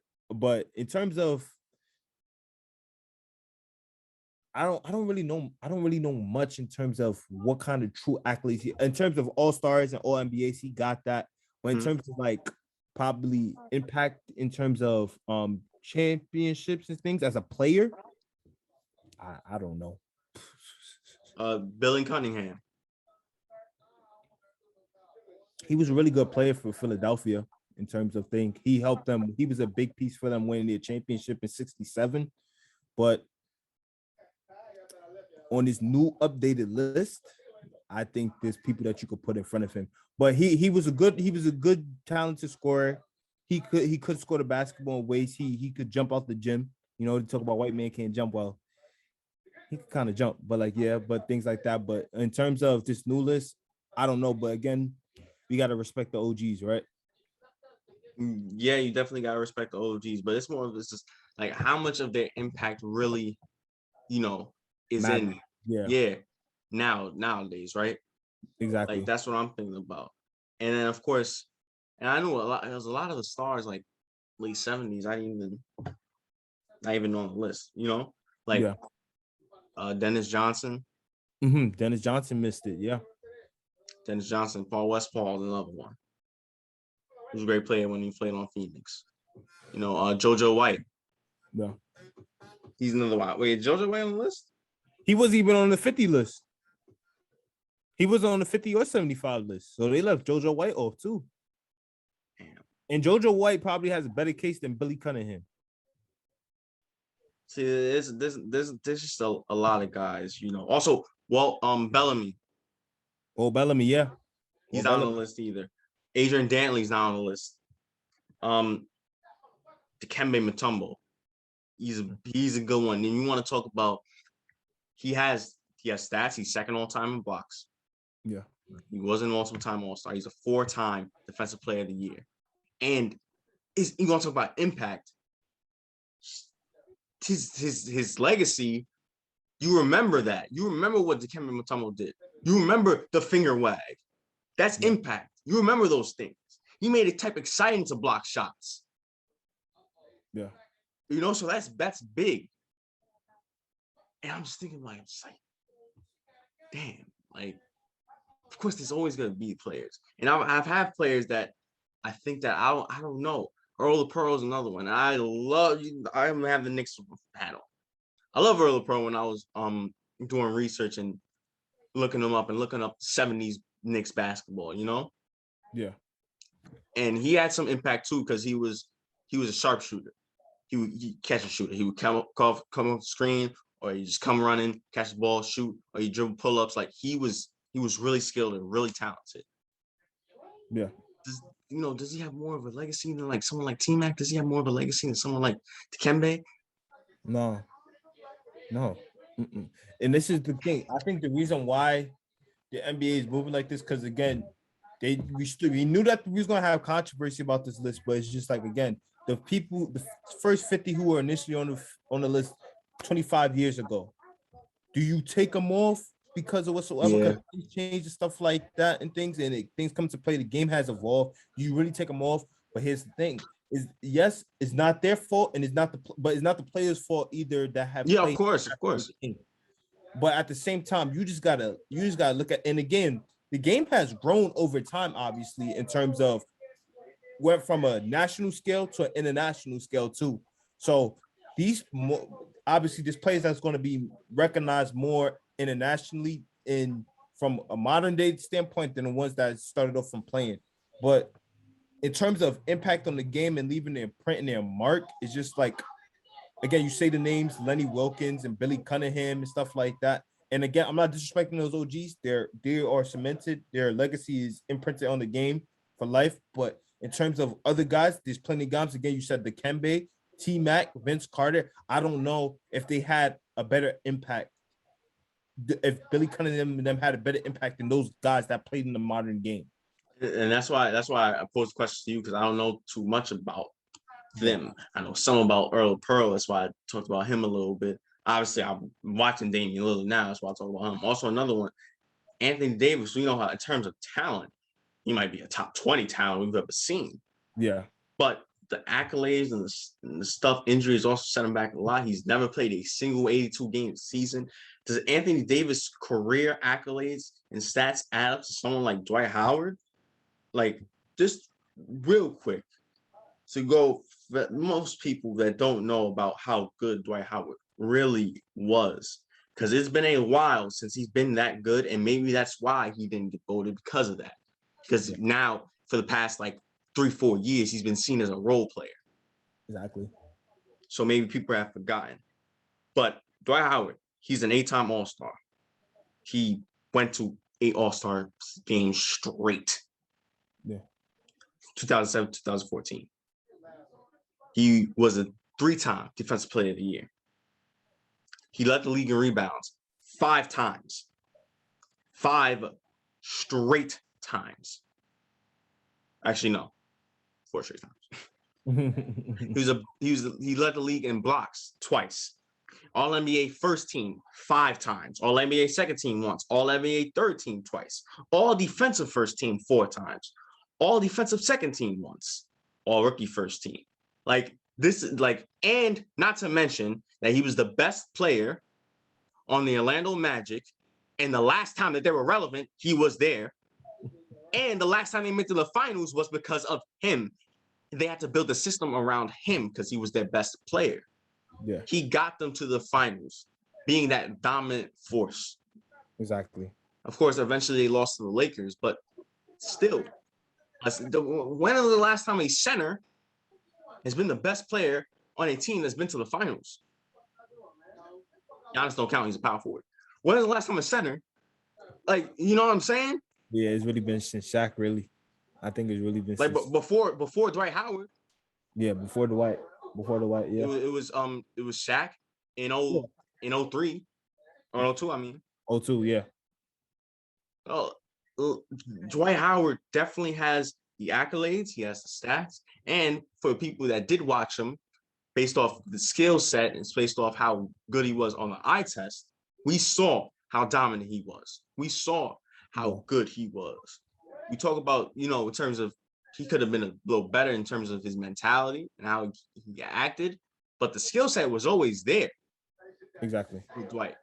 in terms of I don't really know much in terms of what kind of true accolades in terms of all stars and all NBAs he got that. But in terms of like probably impact in terms of championships and things as a player, I don't know. Billy Cunningham. He was a really good player for Philadelphia in terms of things. He helped them. He was a big piece for them winning their championship in '67. But on this new updated list, I think there's people that you could put in front of him. But he was a good talented scorer. He could score the basketball in ways. He could jump out the gym. To talk about white man can't jump well. He could kind of jump, but but things like that. But in terms of this new list, I don't know. But again, we gotta respect the OGs, right? Yeah, you definitely gotta respect the OGs, but it's more of this just like how much of their impact really, is in nowadays, right? Exactly. Like that's what I'm thinking about. And then of course, and I know there's a lot of the stars like late 70s. I didn't even on the list, like Dennis Johnson. Dennis Johnson missed it. Yeah. Dennis Johnson, Paul Westphal is another one. He was a great player when he played on Phoenix. JoJo White. Yeah. He's another one. Wait, JoJo White on the list? He wasn't even on the 50 list. He was on the 50 or 75 list. So they left JoJo White off too. Damn. And JoJo White probably has a better case than Billy Cunningham. See, there's just a lot of guys, Also, Bellamy. Oh, Bellamy, yeah. He's not on the list either. Adrian Dantley's not on the list. Dikembe Mutombo. He's a good one. And you want to talk about he has stats. He's second all time in blocks. Yeah. He was an all-time All-Star. He's a 4-time Defensive Player of the Year. And you want to talk about impact. His legacy, you remember that. You remember what Dikembe Mutombo did. You remember the finger wag. That's impact. You remember those things. He made it type exciting to block shots. Yeah. So that's big. And I'm just thinking damn, of course, there's always going to be players, and I've had players that I think that I don't know. Earl of Pearl is another one. I love you. I have the Knicks panel. I love Earl of Pearl when I was doing research and looking them up and looking up 70s Knicks basketball, you know? Yeah. And he had some impact too because he was a sharpshooter. He catch a shooter. He would come off screen, or he just come running, catch the ball, shoot, or he dribble pull-ups. Like he was really skilled and really talented. Yeah. Does he have more of a legacy than like someone like T-Mac? Does he have more of a legacy than someone like Dikembe? No. Mm-mm. And this is the thing. I think the reason why the NBA is moving like this, because again, we knew that we was gonna have controversy about this list, but it's just like, again, the first 50 who were initially on the list 25 years ago. Do you take them off because of whatsoever? Yeah. Because things change and stuff like that and things, and things come to play. The game has evolved. Do you really take them off? But here's the thing: yes, it's not their fault, and it's not the players' fault either that have. Yeah, of course. But at the same time, you just gotta look at, and again, the game has grown over time, obviously, in terms of went from a national scale to an international scale too. So obviously, there's players that's going to be recognized more internationally from a modern day standpoint than the ones that started off from playing. But in terms of impact on the game and leaving their print and their mark, it's just like, again, you say the names Lenny Wilkins and Billy Cunningham and stuff like that. And again, I'm not disrespecting those OGs. They are cemented. Their legacy is imprinted on the game for life. But in terms of other guys, there's plenty of guys. Again, you said Dikembe, T-Mac, Vince Carter. I don't know if they had a better impact. If Billy Cunningham and them had a better impact than those guys that played in the modern game. And that's why I posed questions to you, because I don't know too much about them. I know some about Earl Pearl. That's why I talked about him a little bit. Obviously, I'm watching Damian Lillard now. That's why I talk about him. Also, another one, Anthony Davis. We know how, in terms of talent, he might be a top 20 talent we've ever seen. Yeah. But the accolades and the stuff, injuries also set him back a lot. He's never played a single 82-game season. Does Anthony Davis' career accolades and stats add up to someone like Dwight Howard? Like, just real quick, to go, most people that don't know about how good Dwight Howard really was, because it's been a while since he's been that good, and maybe that's why he didn't get voted, because of that. Because now, for the past like 3-4 years, he's been seen as a role player. Exactly. So maybe people have forgotten. But Dwight Howard, he's an 8-time All-Star. He went to 8 All-Star games straight. Yeah. 2007, 2014. He was a 3-time Defensive Player of the Year. He led the league in rebounds 5 times. 5 straight times. Actually, no. 4 straight times. He led the league in blocks twice. All-NBA first team 5 times. All-NBA second team once. All-NBA third team twice. All-defensive first team 4 times. All-defensive second team once. All-rookie first team. Like, this is like, and not to mention that he was the best player on the Orlando Magic, and the last time that they were relevant, he was there. And the last time they made to the finals was because of him. They had to build a system around him because he was their best player. Yeah. He got them to the finals, being that dominant force. Exactly. Of course, eventually they lost to the Lakers, but still, when was the last time a center has been the best player on a team that's been to the finals? Giannis don't count. He's a power forward. When was the last time a center, like, you know what I'm saying? Yeah, it's really been since Shaq, really. I think it's really been like since, before Dwight Howard. Yeah, before Dwight. Yeah. It was Shaq in 03 or 02, I mean. 02, yeah. Oh, Dwight Howard definitely has the accolades. He has the stats. And for people that did watch him, based off the skill set and based off how good he was on the eye test, we saw how dominant he was. We saw how good he was. We talk about, in terms of he could have been a little better in terms of his mentality and how he acted, but the skill set was always there. Exactly. With Dwight.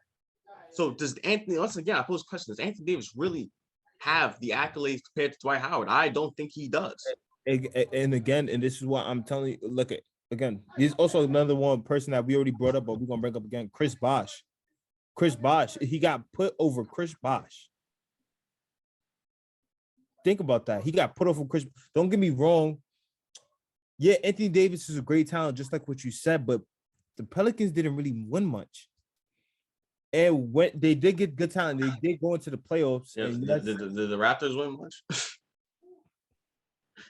So does Anthony, once again, I pose the question, does Anthony Davis really have the accolades compared to Dwight Howard. I don't think he does. And again, and this is what I'm telling you. Look at again. There's also another one person that we already brought up, but we're gonna bring up again. Chris Bosh. Chris Bosh. He got put over Chris Bosh. Think about that. He got put over Chris. Don't get me wrong. Yeah, Anthony Davis is a great talent, just like what you said, but the Pelicans didn't really win much. And when they did get good talent, they did go into the playoffs. Yeah, And did the Raptors win much?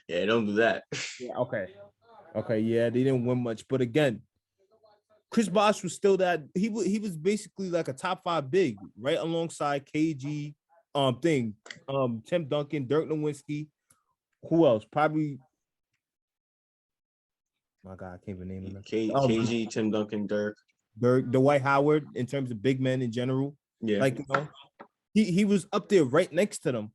Yeah, don't do that. Yeah, okay, yeah, they didn't win much, but again, Chris Bosh was still that he was basically like a top 5 big, right alongside KG, Tim Duncan, Dirk Nowitzki. Who else? Probably. My God, I can't even name him. KG, Tim Duncan, Dirk, Dwight Howard. In terms of big men in general, yeah, like he was up there right next to them,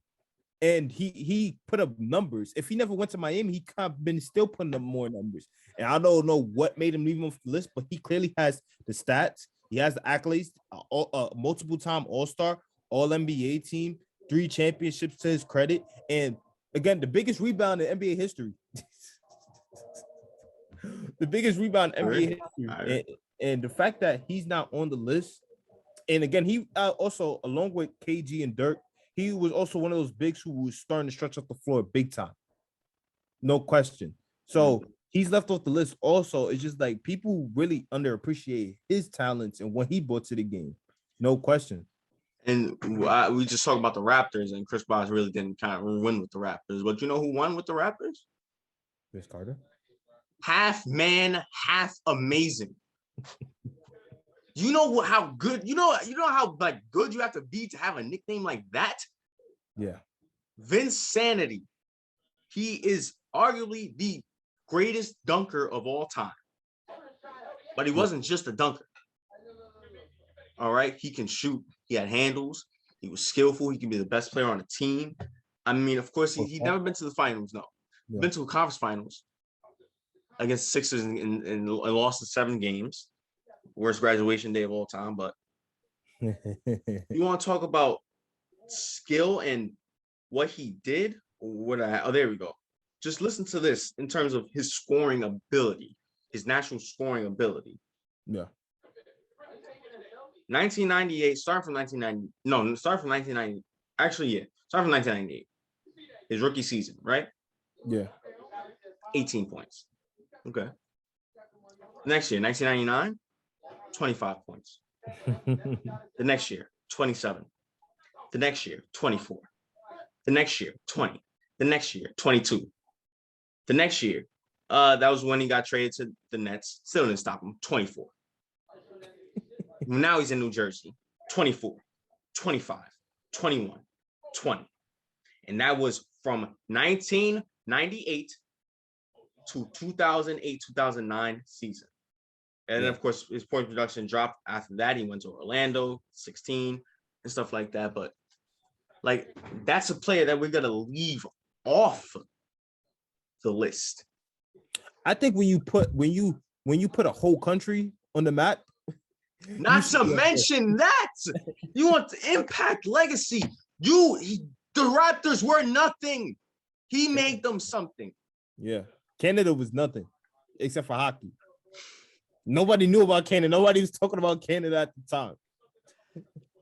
and he put up numbers. If he never went to Miami, he could have been still putting up more numbers. And I don't know what made him leave him off the list, but he clearly has the stats. He has the accolades, multiple time All-Star, All NBA team, 3 championships to his credit, and again, the biggest rebound in NBA history. The biggest rebound in NBA history. And the fact that he's not on the list, and again, he also, along with KG and Dirk, he was also one of those bigs who was starting to stretch up the floor big time. No question. So he's left off the list also. It's just like people really underappreciate his talents and what he brought to the game. No question. And we just talked about the Raptors, and Chris Bosh really didn't kind of win with the Raptors. But you know who won with the Raptors? Chris Carter. Half man, half amazing. You know how good, you know how like good you have to be to have a nickname like that? Yeah. Vince Sanity. He is arguably the greatest dunker of all time. But he wasn't just a dunker. All right. He can shoot. He had handles. He was skillful. He can be the best player on the team. I mean, of course, he's never been to the finals. No. Yeah. Been to a conference finals against Sixers and lost in 7 games. Worst graduation day of all time. But you want to talk about skill and what he did? There we go. Just listen to this in terms of his scoring ability, his natural scoring ability. Yeah. 1998, start from 1990. Actually, yeah, start from 1998. His rookie season, right? Yeah. 18 points. Okay. Next year, 1999, 25 points. The next year, 27. The next year, 24. The next year, 20. The next year, 22. The next year, that was when he got traded to the Nets. Still didn't stop him. 24. Now he's in New Jersey. 24, 25, 21, 20. And that was from 1998 to 2008, 2009 season. And then, of course, his point production dropped after that. He went to Orlando, 16, and stuff like that. But, like, that's a player that we're going to leave off the list. I think when you put a whole country on the map, not to mention that you want to impact legacy. The Raptors were nothing. He made them something. Yeah, Canada was nothing except for hockey. Nobody knew about Canada. Nobody was talking about Canada at the time.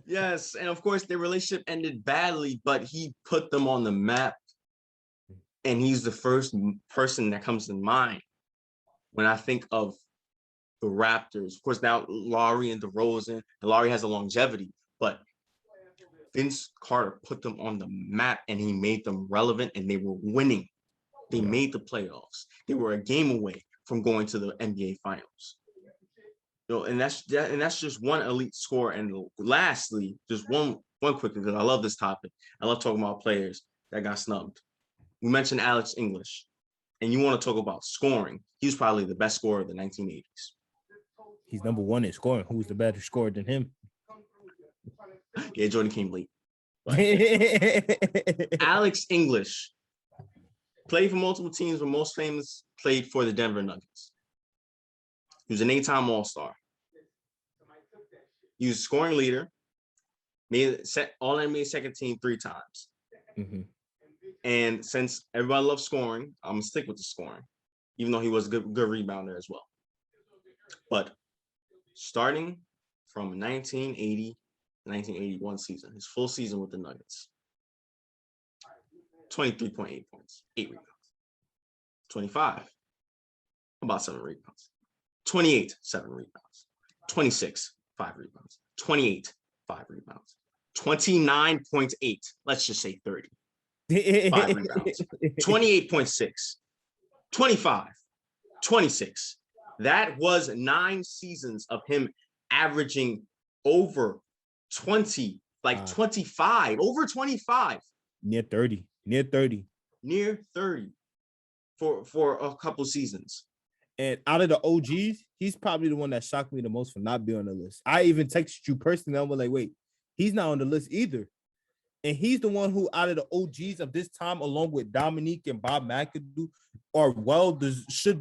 Yes, and of course their relationship ended badly, but he put them on the map. And he's the first person that comes to mind when I think of the Raptors. Of course, now Laurie and DeRozan, and Laurie has a longevity, but Vince Carter put them on the map and he made them relevant and they were winning. They made the playoffs. They were a game away from going to the NBA Finals. You know, and that's just one elite scorer. And lastly, just one quick, because I love this topic. I love talking about players that got snubbed. We mentioned Alex English, and you want to talk about scoring. He was probably the best scorer of the 1980s. He's number 1 in scoring. Who's the better scorer than him? Yeah, Jordan came late. Alex English played for multiple teams, but most famous played for the Denver Nuggets. He was an 8-time All-Star. He was a scoring leader, made All-NBA second team 3 times. Mm-hmm. And since everybody loves scoring, I'm gonna stick with the scoring, even though he was a good rebounder as well. But starting from 1980 1981 season, his full season with the Nuggets, 23.8 points, 8 rebounds. 25, about 7 rebounds. 28, 7 rebounds. 26, 5 rebounds. 28, 5 rebounds. 29.8, let's just say 30. 5 rebounds. 28.6, 25, 26. That was 9 seasons of him averaging over 20, like 25, over 25. Near 30. Near 30 for a couple seasons. And out of the OGs, he's probably the one that shocked me the most for not being on the list. I even texted you personally. I was like, wait, he's not on the list either. And he's the one who, out of the OGs of this time, along with Dominique and Bob McAdoo,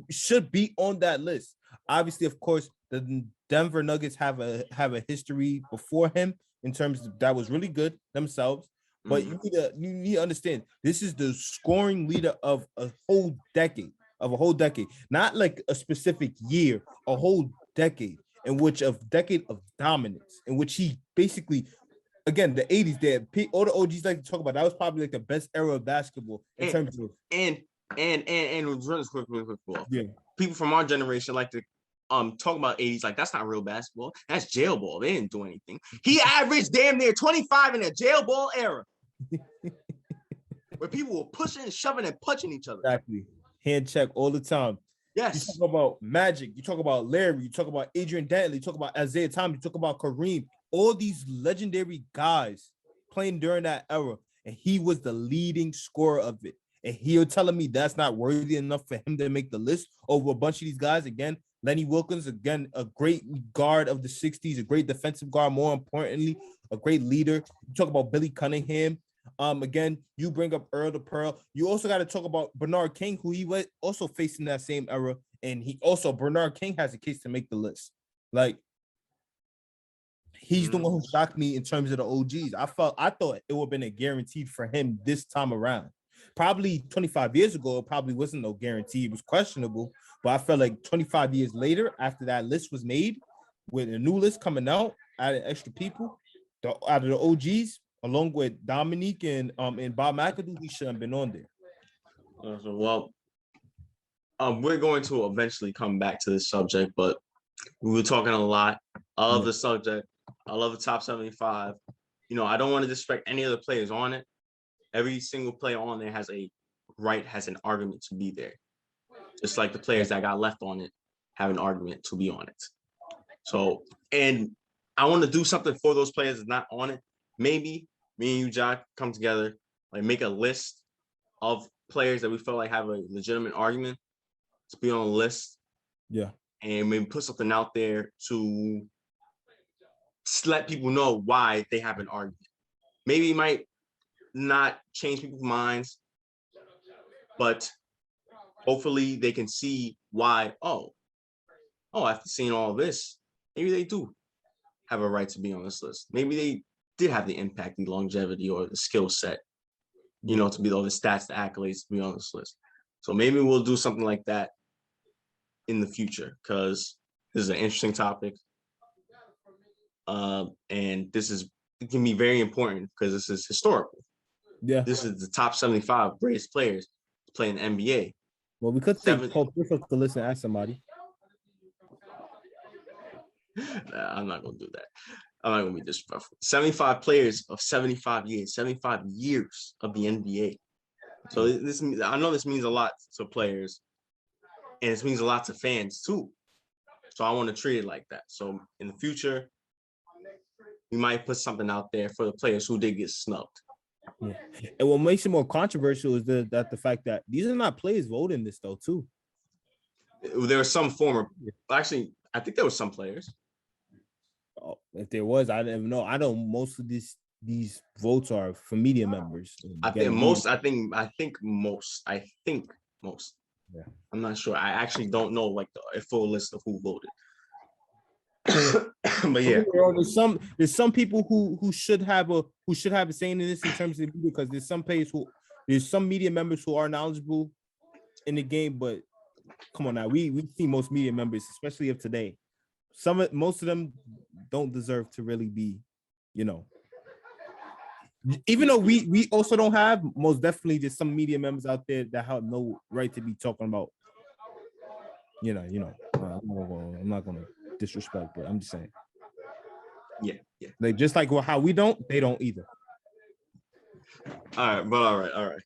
should be on that list. Obviously, of course, the Denver Nuggets have a history before him in terms of that was really good themselves. But you need to understand, this is the scoring leader of a whole decade, not like a specific year, a whole decade, decade of dominance, in which he basically, again, the 80s, there, all the OGs like to talk about, that was probably like the best era of basketball in terms of and yeah. People from our generation like to talk about 80s like that's not real basketball. That's jail ball. They didn't do anything. He averaged damn near 25 in a jail ball era. Where people were pushing and shoving and punching each other. Exactly. Hand check all the time. Yes. You talk about Magic. You talk about Larry. You talk about Adrian Dantley. You talk about Isaiah Thomas. You talk about Kareem. All these legendary guys playing during that era. And he was the leading scorer of it. And you're telling me that's not worthy enough for him to make the list over a bunch of these guys? Again, Lenny Wilkins, again, a great guard of the 60s, a great defensive guard, more importantly, a great leader. You talk about Billy Cunningham. Again, you bring up Earl the Pearl. You also got to talk about Bernard King, who he was also facing that same era. And Bernard King has a case to make the list. Like, he's the one who shocked me in terms of the OGs. I thought it would have been a guarantee for him this time around. Probably 25 years ago, it probably wasn't no guarantee. It was questionable. But I felt like 25 years later, after that list was made, with a new list coming out, adding extra people, out of the OGs, along with Dominique and Bob McAdoo, he should have been on there. Well, we're going to eventually come back to this subject, but we were talking a lot. I love the subject. I love the top 75. You know, I don't want to disrespect any of the players on it. Every single player on there has an argument to be there. Just like the players that got left on it have an argument to be on it. So, and I want to do something for those players that's not on it. Maybe me and you, Jack, come together, like make a list of players that we feel like have a legitimate argument to be on a list. Yeah. And maybe put something out there to let people know why they have an argument. Maybe it might not change people's minds, but hopefully they can see why, after seeing all this, maybe they do have a right to be on this list. Maybe they did have the impact, the longevity, or the skill set, to be all the stats, the accolades to be on this list. So maybe we'll do something like that in the future, because this is an interesting topic. And it can be very important because this is historical. Yeah. This is the top 75 greatest players to play in the NBA. Well, we could take Paul Pierce to listen and ask somebody. Nah, I'm not going to do that. I'm not going to be disrespectful. 75 players of 75 years of the NBA. So I know this means a lot to players, and it means a lot to fans too. So I want to treat it like that. So in the future, we might put something out there for the players who did get snubbed. Yeah. And what makes it more controversial is the fact that these are not players voting this though too. There were some actually, I think there were some players. Oh, if there was, I didn't know. I know most of these votes are for media members. I think most. Yeah. I'm not sure. I actually don't know like a full list of who voted. But yeah, there's some people who should have a say in this in terms of the media, because there's some media members who are knowledgeable in the game, but come on now, we see most media members, especially of today. Most of them don't deserve to really be, even though we also don't have, most definitely there's some media members out there that have no right to be talking about, I'm not gonna disrespect, but I'm just saying. Yeah. Like, just like how we don't, they don't either. All right.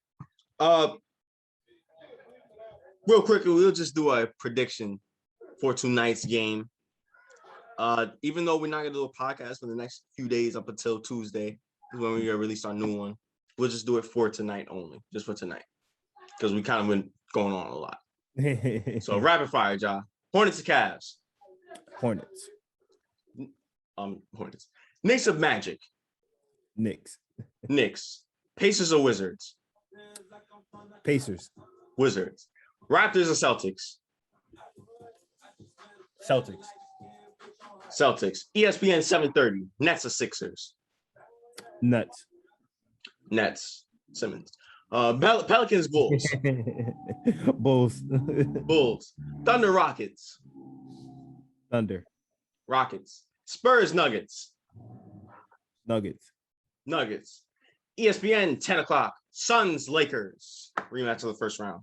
Real quickly, we'll just do a prediction for tonight's game. Even though we're not gonna do a podcast for the next few days up until Tuesday, is when we're gonna release our new one. We'll just do it for tonight only, just for tonight, because we kind of been going on a lot. So rapid fire, Ja. Hornets or Cavs? Hornets. Hornets. Knicks of Magic? Knicks. Pacers or Wizards? Pacers. Wizards. Raptors or Celtics? Celtics. ESPN 730. Nets or Sixers? Nuts. Simmons. Pelicans, Bulls. Bulls. Thunder, Rockets. Thunder. Rockets. Spurs, Nuggets. Nuggets. ESPN 10 o'clock. Suns, Lakers. Rematch of the first round.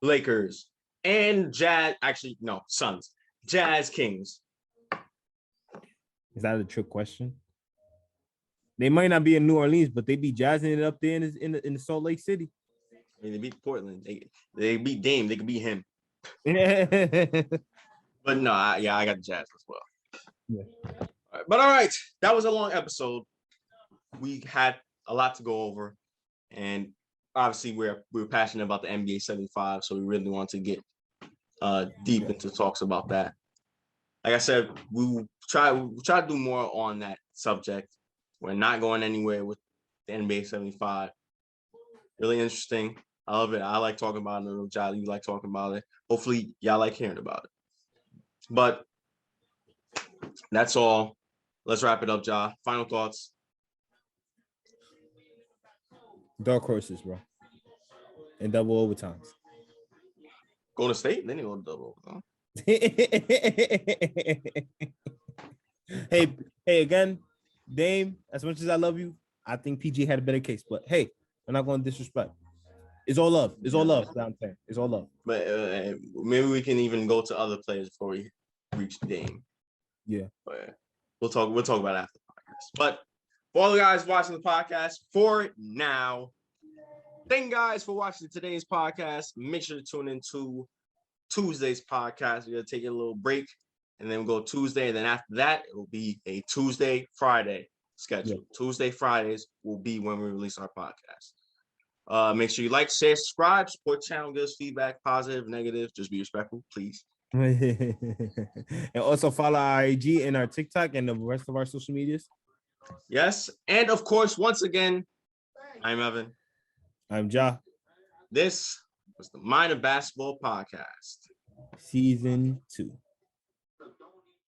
Lakers. And Jazz. Actually, no, Suns. Jazz, Kings. Is that a trick question? They might not be in New Orleans, but they be jazzing it up there in the Salt Lake City. I mean, they beat Portland. They beat Dame. They could beat him. But no, I got the Jazz as well. Yeah. All right. That was a long episode. We had a lot to go over, and obviously we're passionate about the NBA 75, so we really want to get deep into talks about that. Like I said, we try to do more on that subject. We're not going anywhere with the NBA 75. Really interesting. I love it. I like talking about it. Ja, you like talking about it. Hopefully, y'all like hearing about it. But that's all. Let's wrap it up, Ja. Final thoughts. Dark horses, bro. And double overtimes. Golden State? They didn't go double overtime. Hey, again, Dame, as much as I love you, I think PG had a better case. But hey, we're not going to disrespect. It's all love. It's all love. I'm saying. It's all love. But maybe we can even go to other players before we reach Dame. Yeah. But we'll talk about it after the podcast. But for all the guys watching the podcast, for now, thank you guys for watching today's podcast. Make sure to tune into Tuesday's podcast. We're going to take a little break, and then we'll go Tuesday. And then after that, it will be a Tuesday, Friday schedule. Yeah. Tuesday, Fridays will be when we release our podcast. Make sure you like, share, subscribe, support the channel, give us feedback, positive, negative. Just be respectful, please. And also follow our IG and our TikTok and the rest of our social medias. Yes. And of course, once again, I'm Evan. I'm Ja. This was the Mind of Basketball Podcast. Season 2.